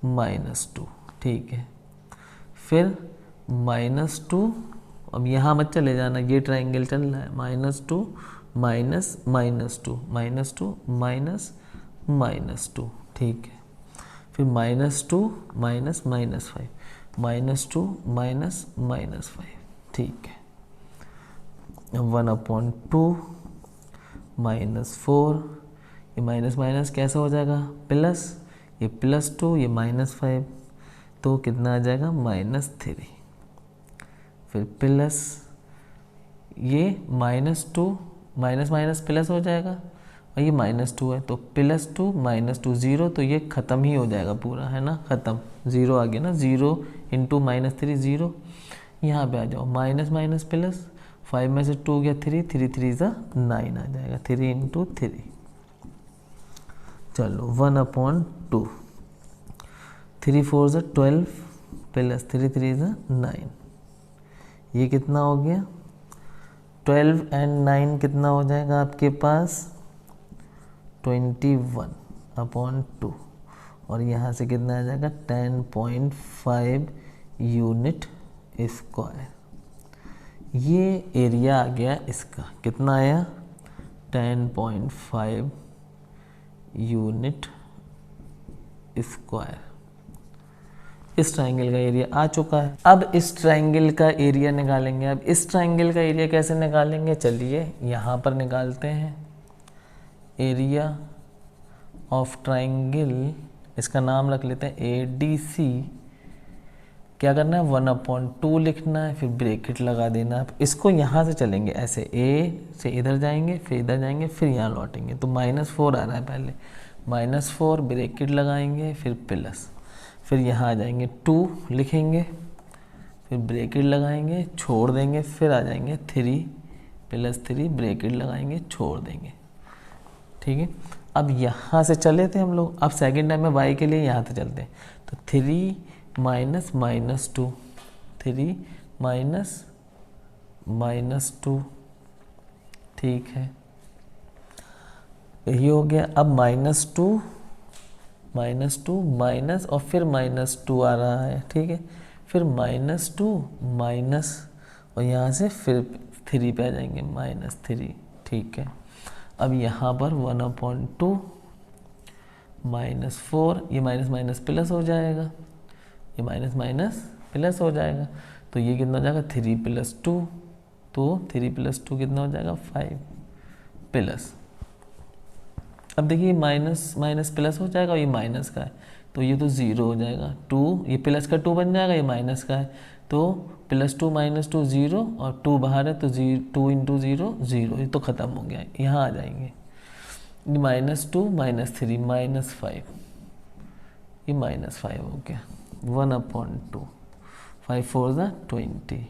-2, ठीक है। फिर -2, अब यहाँ मत चले जाना, ये ट्राइंगल चल रहा है, -2 -2 -2, ठीक है। फिर -2 -5 -2 -5, ठीक है। 1/2 -4, ये माइनस कैसा हो जाएगा प्लस, ये +2, ये -5, तो कितना आ जाएगा -3। फिर प्लस ये -2 माइनस प्लस हो जाएगा, और ये -2 है, तो +2 -2 0, तो ये ख़त्म ही हो जाएगा पूरा, है ना, ख़त्म, 0 आ गया ना, 0 × -3 0। यहाँ पे आ जाओ माइनस प्लस, 5 में से 2 गया 3, 3 3 9 आ जाएगा, 3 × 3। चलो 1/2, 3 4 ज़ा 12 प्लस 3 3 ज़ा 9, ये कितना हो गया 12 एंड 9 कितना हो जाएगा आपके पास 21/2, और यहाँ से कितना आ जाएगा 10.5 यूनिट स्क्वायर। ये एरिया आ गया इसका, कितना आया 10.5 यूनिट स्क्वायर। इस ट्राइंगल का एरिया आ चुका है। अब इस ट्राइंगल का एरिया निकालेंगे। अब इस ट्राइंगल का एरिया कैसे निकालेंगे, चलिए यहाँ पर निकालते हैं। एरिया ऑफ ट्राइंगल, इसका नाम रख लेते हैं ADC। क्या करना है 1/2 लिखना है, फिर ब्रैकेट लगा देना है। इसको यहाँ से चलेंगे ऐसे, A से इधर जाएंगे, फिर इधर जाएंगे, फिर यहाँ लौटेंगे, तो -4 आ रहा है पहले, -4 ब्रैकेट लगाएंगे, फिर प्लस, फिर यहाँ आ जाएंगे 2 लिखेंगे, फिर ब्रैकेट लगाएंगे, छोड़ देंगे, फिर आ जाएंगे 3 + 3 ब्रैकेट लगाएंगे, छोड़ देंगे। ठीक है, अब यहाँ से चले थे हम लोग, अब सेकेंड टाइम में y के लिए यहाँ से चलते हैं, तो 3 - -2, 3 - -2, ठीक है, यही हो गया। अब -2 माइनस और फिर -2 आ रहा है, ठीक है, फिर -2 माइनस और यहाँ से फिर 3 पे आ जाएंगे -3, ठीक है। अब यहाँ पर 1/2 -4, ये माइनस माइनस प्लस हो जाएगा, ये माइनस माइनस प्लस हो जाएगा, तो ये कितना हो जाएगा 3 + 2, तो 3 + 2 कितना हो जाएगा 5 प्लस। अब देखिए माइनस माइनस प्लस हो जाएगा और ये माइनस का है, तो ये तो 0 हो जाएगा। 2, ये प्लस का 2 बन जाएगा, ये माइनस का है, तो +2 - 2 0, और 2 बाहर है, तो 2 × 0 0, ये तो ख़त्म हो गया। यहाँ आ जाएंगे -2 -3 -5, ये -5 हो गया, 1/2, 5 4 ज़ा 20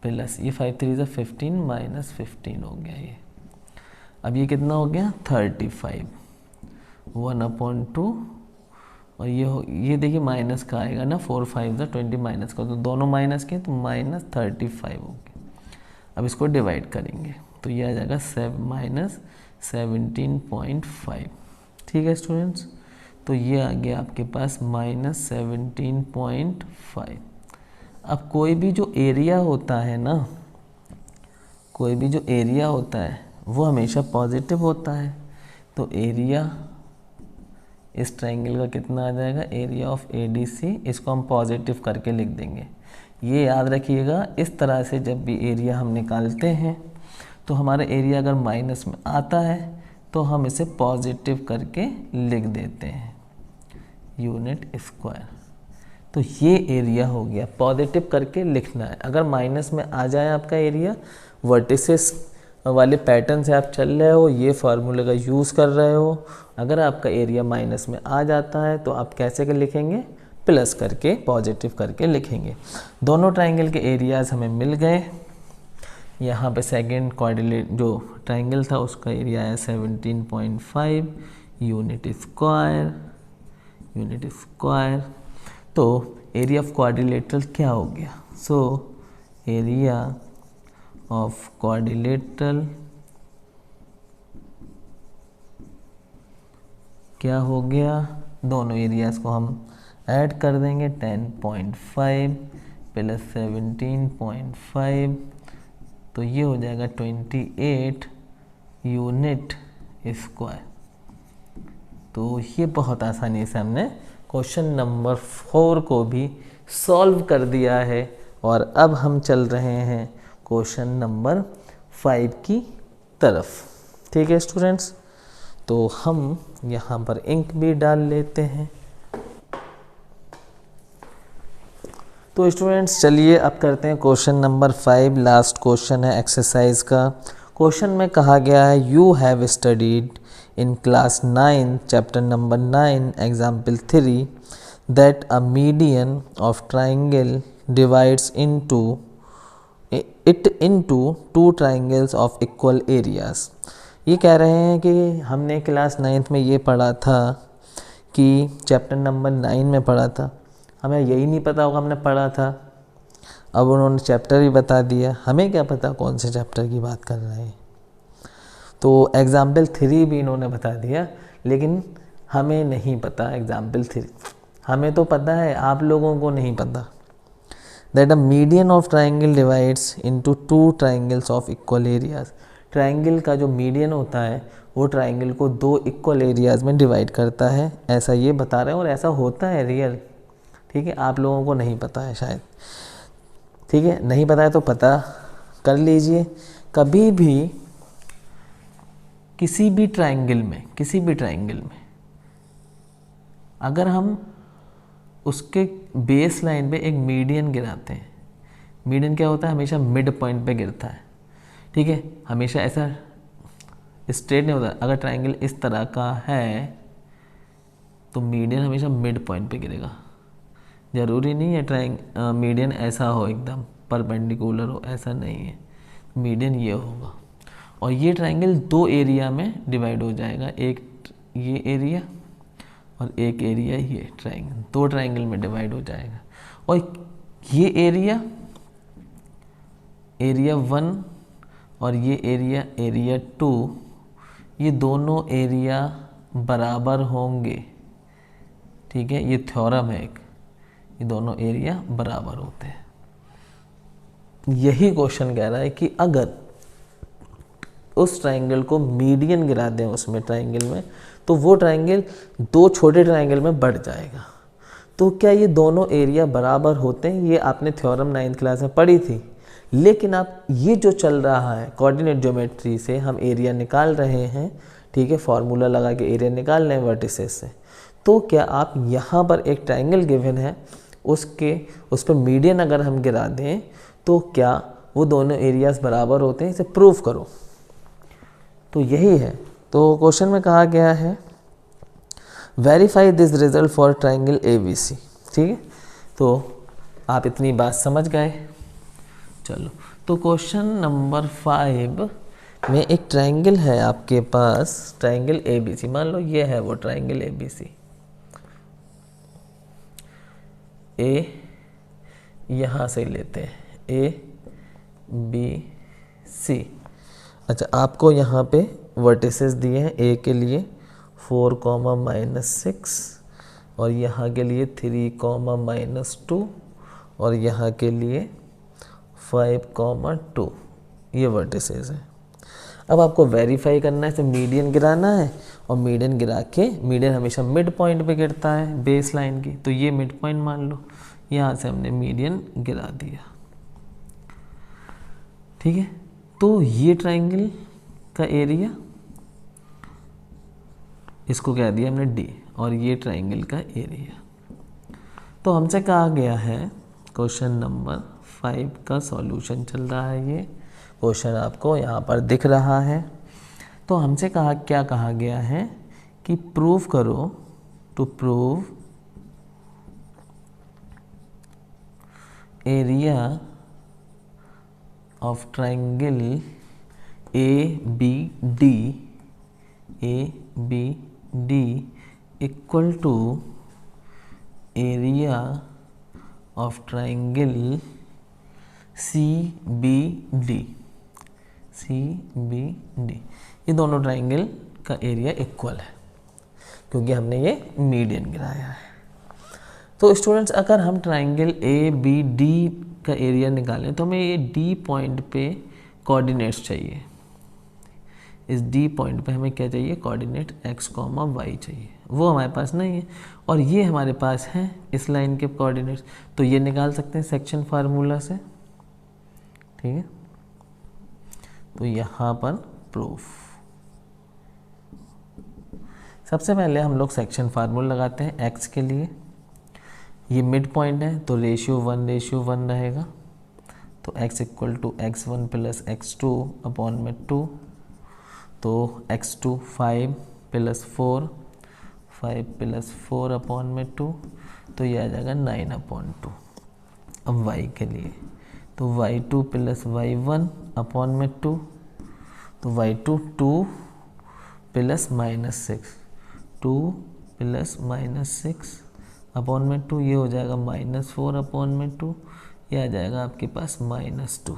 प्लस ये 5 3 ज़ा 15 -15 हो गया ये। अब ये कितना हो गया 35, 1/2, और ये देखिए माइनस का आएगा ना, 4 5 ज़ा 20 माइनस का, तो दोनों माइनस के, तो -35 हो गया। अब इसको डिवाइड करेंगे, तो ये आ जाएगा -17.5, ठीक है स्टूडेंट्स, तो ये आ गया आपके पास -17.5। अब कोई भी जो एरिया होता है ना, कोई भी जो एरिया होता है वो हमेशा पॉजिटिव होता है, तो एरिया इस ट्राइंगल का कितना आ जाएगा, एरिया ऑफ ADC, इसको हम पॉजिटिव करके लिख देंगे। ये याद रखिएगा, इस तरह से जब भी एरिया हम निकालते हैं तो हमारा एरिया अगर माइनस में आता है तो हम इसे पॉजिटिव करके लिख देते हैं यूनिट स्क्वायर। तो ये एरिया हो गया, पॉजिटिव करके लिखना है। अगर माइनस में आ जाए आपका एरिया, वर्टिसेस वाले पैटर्न से आप चल रहे हो, ये फार्मूले का यूज़ कर रहे हो, अगर आपका एरिया माइनस में आ जाता है तो आप कैसे कर लिखेंगे, प्लस करके पॉजिटिव करके लिखेंगे। दोनों ट्राइंगल के एरियाज़ हमें मिल गए। यहाँ पे सेकंड कोऑर्डिनेट जो ट्राइंगल था उसका एरिया है 17.5 यूनिट स्क्वायर। तो एरिया ऑफ क्वाड्रिलेटरल क्या हो गया, सो एरिया ऑफ क्वाड्रिलेटरल क्या हो गया, दोनों एरियाज़ को हम ऐड कर देंगे, 10.5 प्लस 17.5, तो ये हो जाएगा 28 यूनिट स्क्वायर। तो ये बहुत आसानी से हमने क्वेश्चन नंबर 4 को भी सॉल्व कर दिया है, और अब हम चल रहे हैं क्वेश्चन नंबर 5 की तरफ। ठीक है स्टूडेंट्स, तो हम यहाँ पर इंक भी डाल लेते हैं। तो स्टूडेंट्स चलिए अब करते हैं क्वेश्चन नंबर 5, लास्ट क्वेश्चन है एक्सरसाइज का। क्वेश्चन में कहा गया है you have studied in class 9 chapter number 9 example 3 that a median of triangle divides into two triangles of equal areas। ये कह रहे हैं कि हमने क्लास 9th में ये पढ़ा था कि चैप्टर नंबर 9 में पढ़ा था, हमें यही नहीं पता होगा हमने पढ़ा था, अब उन्होंने चैप्टर ही बता दिया, हमें क्या पता कौन से चैप्टर की बात कर रहे हैं। तो एग्जाम्पल 3 भी इन्होंने बता दिया, लेकिन हमें नहीं पता एग्जाम्पल 3। हमें तो पता है, आप लोगों को नहीं पता। That a median of triangle divides into 2 triangles of equal areas. Triangle का जो मीडियन होता है वो ट्राइंगल को 2 इक्वल एरियाज में डिवाइड करता है, ऐसा ये बता रहे हैं, और ऐसा होता है रियल। ठीक है, आप लोगों को नहीं पता है शायद। ठीक है, नहीं पता है तो पता कर लीजिए। कभी भी किसी भी ट्राइंगल में अगर हम उसके बेस लाइन पे एक मीडियन गिराते हैं, मीडियन क्या होता है, हमेशा मिड पॉइंट पे गिरता है। ठीक है, हमेशा ऐसा स्ट्रेट नहीं होता। अगर ट्राइंगल इस तरह का है तो मीडियन हमेशा मिड पॉइंट पे गिरेगा। ज़रूरी नहीं है मीडियन ऐसा हो एकदम परपेंडिकुलर हो, ऐसा नहीं है। मीडियन ये होगा, और ये ट्राइंगल 2 एरिया में डिवाइड हो जाएगा, एक ये एरिया और एक एरिया ये ट्राइंगल, 2 ट्राइंगल में डिवाइड हो जाएगा। और ये एरिया 1 और ये एरिया 2, ये दोनों एरिया बराबर होंगे। ठीक है, ये थ्योरम है एक, ये दोनों एरिया बराबर होते हैं। यही क्वेश्चन कह रहा है कि अगर उस ट्राइंगल को मीडियन गिरा दें उसमें ट्राइंगल में, तो वो ट्राइंगल 2 छोटे ट्राइंगल में बढ़ जाएगा। तो क्या ये दोनों एरिया बराबर होते हैं? ये आपने थ्योरम 9th क्लास में पढ़ी थी। लेकिन आप ये जो चल रहा है कोऑर्डिनेट ज्योमेट्री से हम एरिया निकाल रहे हैं, ठीक है, फॉर्मूला लगा के एरिया निकाल रहे हैं वर्टिसेस से। तो क्या आप यहाँ पर एक ट्राइंगल गिवन है, उस पर मीडियन अगर हम गिरा दें तो क्या वो दोनों एरियाज बराबर होते हैं? इसे प्रूव करो। तो यही है। तो क्वेश्चन में कहा गया है verify this result for triangle ABC। ठीक है, तो आप इतनी बात समझ गए। चलो, तो क्वेश्चन नंबर 5 में एक ट्राइंगल है आपके पास, ट्राइंगल ABC। मान लो ये है वो ट्राइंगल ABC। ए यहाँ से लेते हैं, ABC। अच्छा, आपको यहाँ पे वर्टिसेस दिए हैं ए के लिए 4, -6 और यहाँ के लिए 3, -2 और यहाँ के लिए 5, 2। ये वर्टिसेस है। अब आपको वेरीफाई करना है, इसे मीडियन गिराना है, और मीडियन गिरा के, मीडियन हमेशा मिड पॉइंट पे गिरता है बेस लाइन की, तो ये मिड पॉइंट मान लो, यहाँ से हमने मीडियन गिरा दिया। ठीक है, तो ये ट्राइंगल का एरिया, इसको कह दिया हमने D, और ये ट्राइंगल का एरिया। तो हमसे कहा गया है क्वेश्चन नंबर 5 का सॉल्यूशन चल रहा है। ये क्वेश्चन आपको यहाँ पर दिख रहा है। तो हमसे क्या कहा गया है कि प्रूव करो, to prove area of triangle ABD equal to area of triangle CBD। ये दोनों ट्राइंगल का एरिया इक्वल है, क्योंकि हमने ये मीडियन गिराया है। तो स्टूडेंट्स, अगर हम ट्राइंगल ABD का एरिया निकालें तो हमें ये D पॉइंट पे कोऑर्डिनेट्स चाहिए। इस D पॉइंट पे हमें क्या चाहिए? कोऑर्डिनेट x, y चाहिए। वो हमारे पास नहीं है, और ये हमारे पास है इस लाइन के कोऑर्डिनेट्स, तो ये निकाल सकते हैं सेक्शन फार्मूला से। ठीक है, तो यहाँ पर प्रूफ, सबसे पहले हम लोग सेक्शन फार्मूला लगाते हैं x के लिए। ये मिड पॉइंट है तो रेशियो 1:1 रहेगा, तो x equal to x1 + x2 upon में 2, तो x2 5 + 4, 5 + 4 अपॉन में 2, तो ये आ जाएगा 9/2। अब y के लिए तो y2 + y1 अपॉन में 2, तो y2 2 + -6, 2 प्लस -6 अपॉन में 2, ये हो जाएगा -4 अपॉन में 2, ये आ जाएगा आपके पास -2।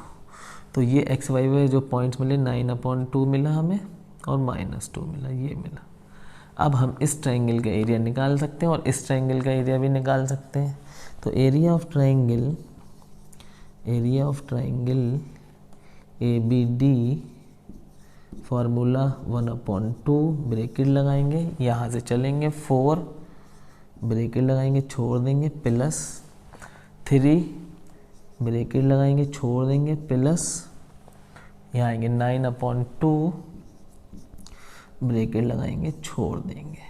तो ये एक्स वाई में जो पॉइंट्स मिले 9/2 मिला हमें और -2 मिला, ये मिला। अब हम इस ट्रायंगल का एरिया निकाल सकते हैं और इस ट्रायंगल का एरिया भी निकाल सकते हैं। तो area of triangle ABD formula 1/2 bracket लगाएंगे, यहाँ से चलेंगे 4 ब्रैकेट लगाएंगे छोड़ देंगे प्लस 3 ब्रैकेट लगाएंगे छोड़ देंगे प्लस यहाँ आएंगे 9/2 ब्रैकेट लगाएंगे छोड़ देंगे।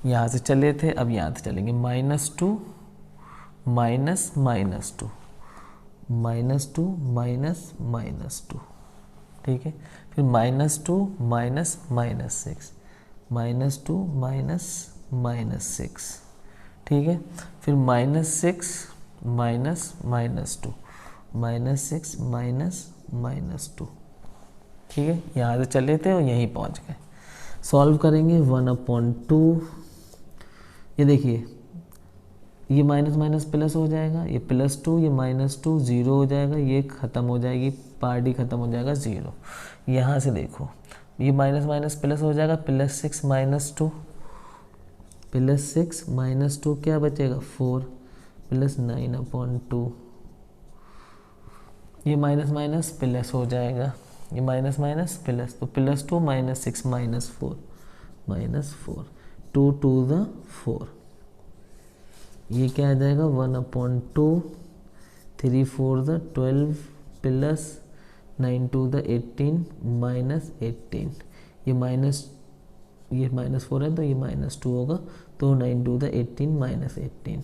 यहाँ से चले थे, अब यहाँ से चलेंगे -2 माइनस -2 -2 ठीक है। फिर -2 माइनस -6 -2 -6 ठीक है। फिर -6 माइनस -2 -6 -2 ठीक है। यहाँ से चले थे और यहीं पहुँच गए। सॉल्व करेंगे 1/2, ये देखिए ये माइनस प्लस हो जाएगा, ये +2 ये -2 0 हो जाएगा, ये ख़त्म हो जाएगी पार्टी ख़त्म हो जाएगा 0। यहाँ से देखो ये माइनस प्लस हो जाएगा +6 -2 क्या बचेगा 4 प्लस 9/2, ये माइनस प्लस हो जाएगा, ये माइनस प्लस, तो +2 -6 -4 2 to the 4, ये क्या आ जाएगा 1/2 3 4 the 12 प्लस 9 to the 18 -18, ये -4 है तो ये -2 होगा, तो 9 to the 18 -18।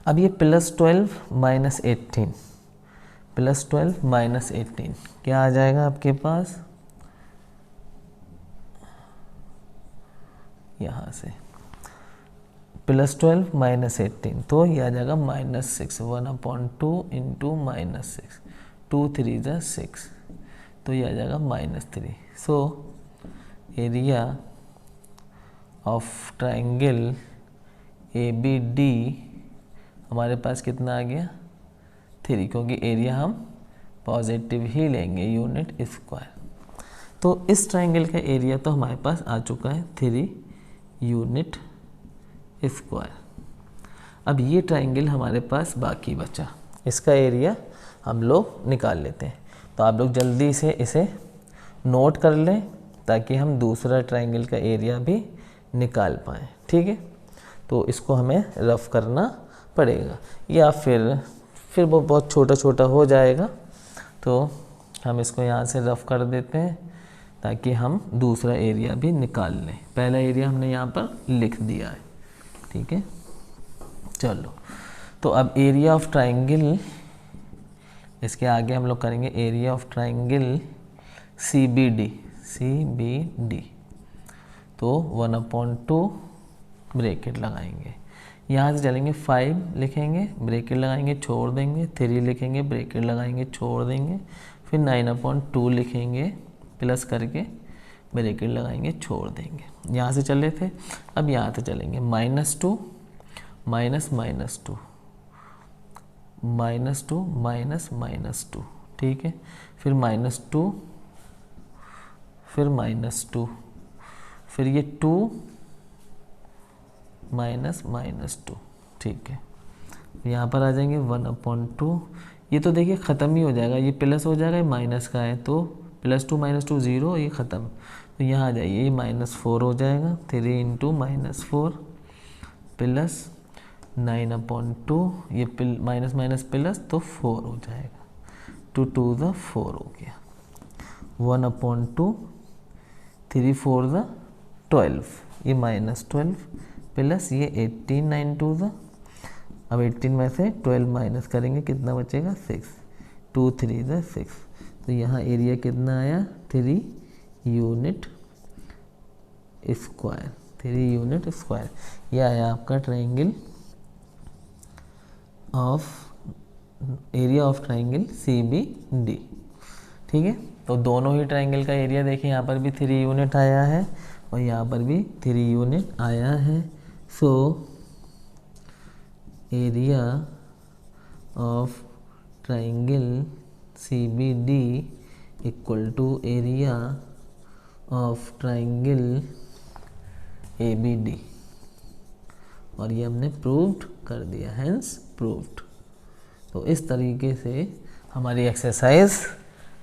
अब ये +12 -18 क्या आ जाएगा आपके पास, यहाँ से +12 -18 तो ये आ जाएगा -6 1/2 इंटू -6 2 3 = 6, तो ये आ जाएगा -3। सो एरिया ऑफ ट्रायंगल ABD हमारे पास कितना आ गया 3, क्योंकि एरिया हम पॉजिटिव ही लेंगे यूनिट स्क्वायर। तो इस ट्रायंगल का एरिया तो हमारे पास आ चुका है 3 यूनिट स्क्वायर। अब ये ट्रायंगल हमारे पास बाकी बचा, इसका एरिया हम लोग निकाल लेते हैं। तो आप लोग जल्दी से इसे नोट कर लें ताकि हम दूसरा ट्रायंगल का एरिया भी निकाल पाएँ, ठीक है। तो इसको हमें रफ करना पड़ेगा या फिर वो बहुत छोटा हो जाएगा, तो हम इसको यहाँ से रफ कर देते हैं ताकि हम दूसरा एरिया भी निकाल लें। पहला एरिया हमने यहाँ पर लिख दिया है, ठीक है। चलो तो अब एरिया ऑफ ट्रायंगल, इसके आगे हम लोग करेंगे एरिया ऑफ ट्रायंगल CBD। तो 1/2 ब्रैकेट लगाएंगे, यहाँ से चलेंगे 5 लिखेंगे ब्रैकेट लगाएंगे छोड़ देंगे, 3 लिखेंगे ब्रैकेट लगाएंगे छोड़ देंगे, फिर 9/2 लिखेंगे प्लस करके ब्रैकेट लगाएंगे छोड़ देंगे। यहाँ से चले थे, अब यहाँ से चलेंगे -2 -2 ठीक है। फिर -2 फिर -2 फिर ये 2 -2 ठीक है। यहाँ पर आ जाएंगे 1/2, ये तो देखिए ख़त्म ही हो जाएगा, ये प्लस हो जाएगा, ये माइनस का है तो +2 -2 0, ये ख़त्म। तो यहाँ आ जाइए ये -4 हो जाएगा, 3 × -4 प्लस 9/2, ये माइनस प्लस तो 4 हो जाएगा, 2 to the 4 हो गया, 1/2 3 4 the 12, ये -12 प्लस ये 18 9 to the, अब 18 में से 12 माइनस करेंगे कितना बचेगा 6, 2 3 the 6, तो यहाँ एरिया कितना आया 3 यूनिट स्क्वायर। यह आया आपका triangle of area of triangle CBD, ठीक है। तो दोनों ही ट्रायंगल का एरिया देखिए यहाँ पर भी 3 यूनिट आया है और यहाँ पर भी 3 यूनिट आया है। So area of triangle CBD equal to area of triangle ABD, और ये हमने प्रूव्ड कर दिया, हेंस प्रूव्ड। तो इस तरीके से हमारी एक्सरसाइज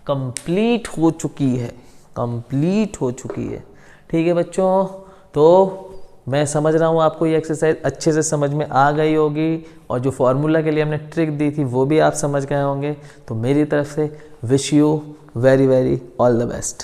कंप्लीट हो चुकी है, कंप्लीट हो चुकी है। ठीक है बच्चों, तो मैं समझ रहा हूँ आपको ये एक्सरसाइज अच्छे से समझ में आ गई होगी, और जो फॉर्मूला के लिए हमने ट्रिक दी थी वो भी आप समझ गए होंगे। तो मेरी तरफ से wish you very very all the best.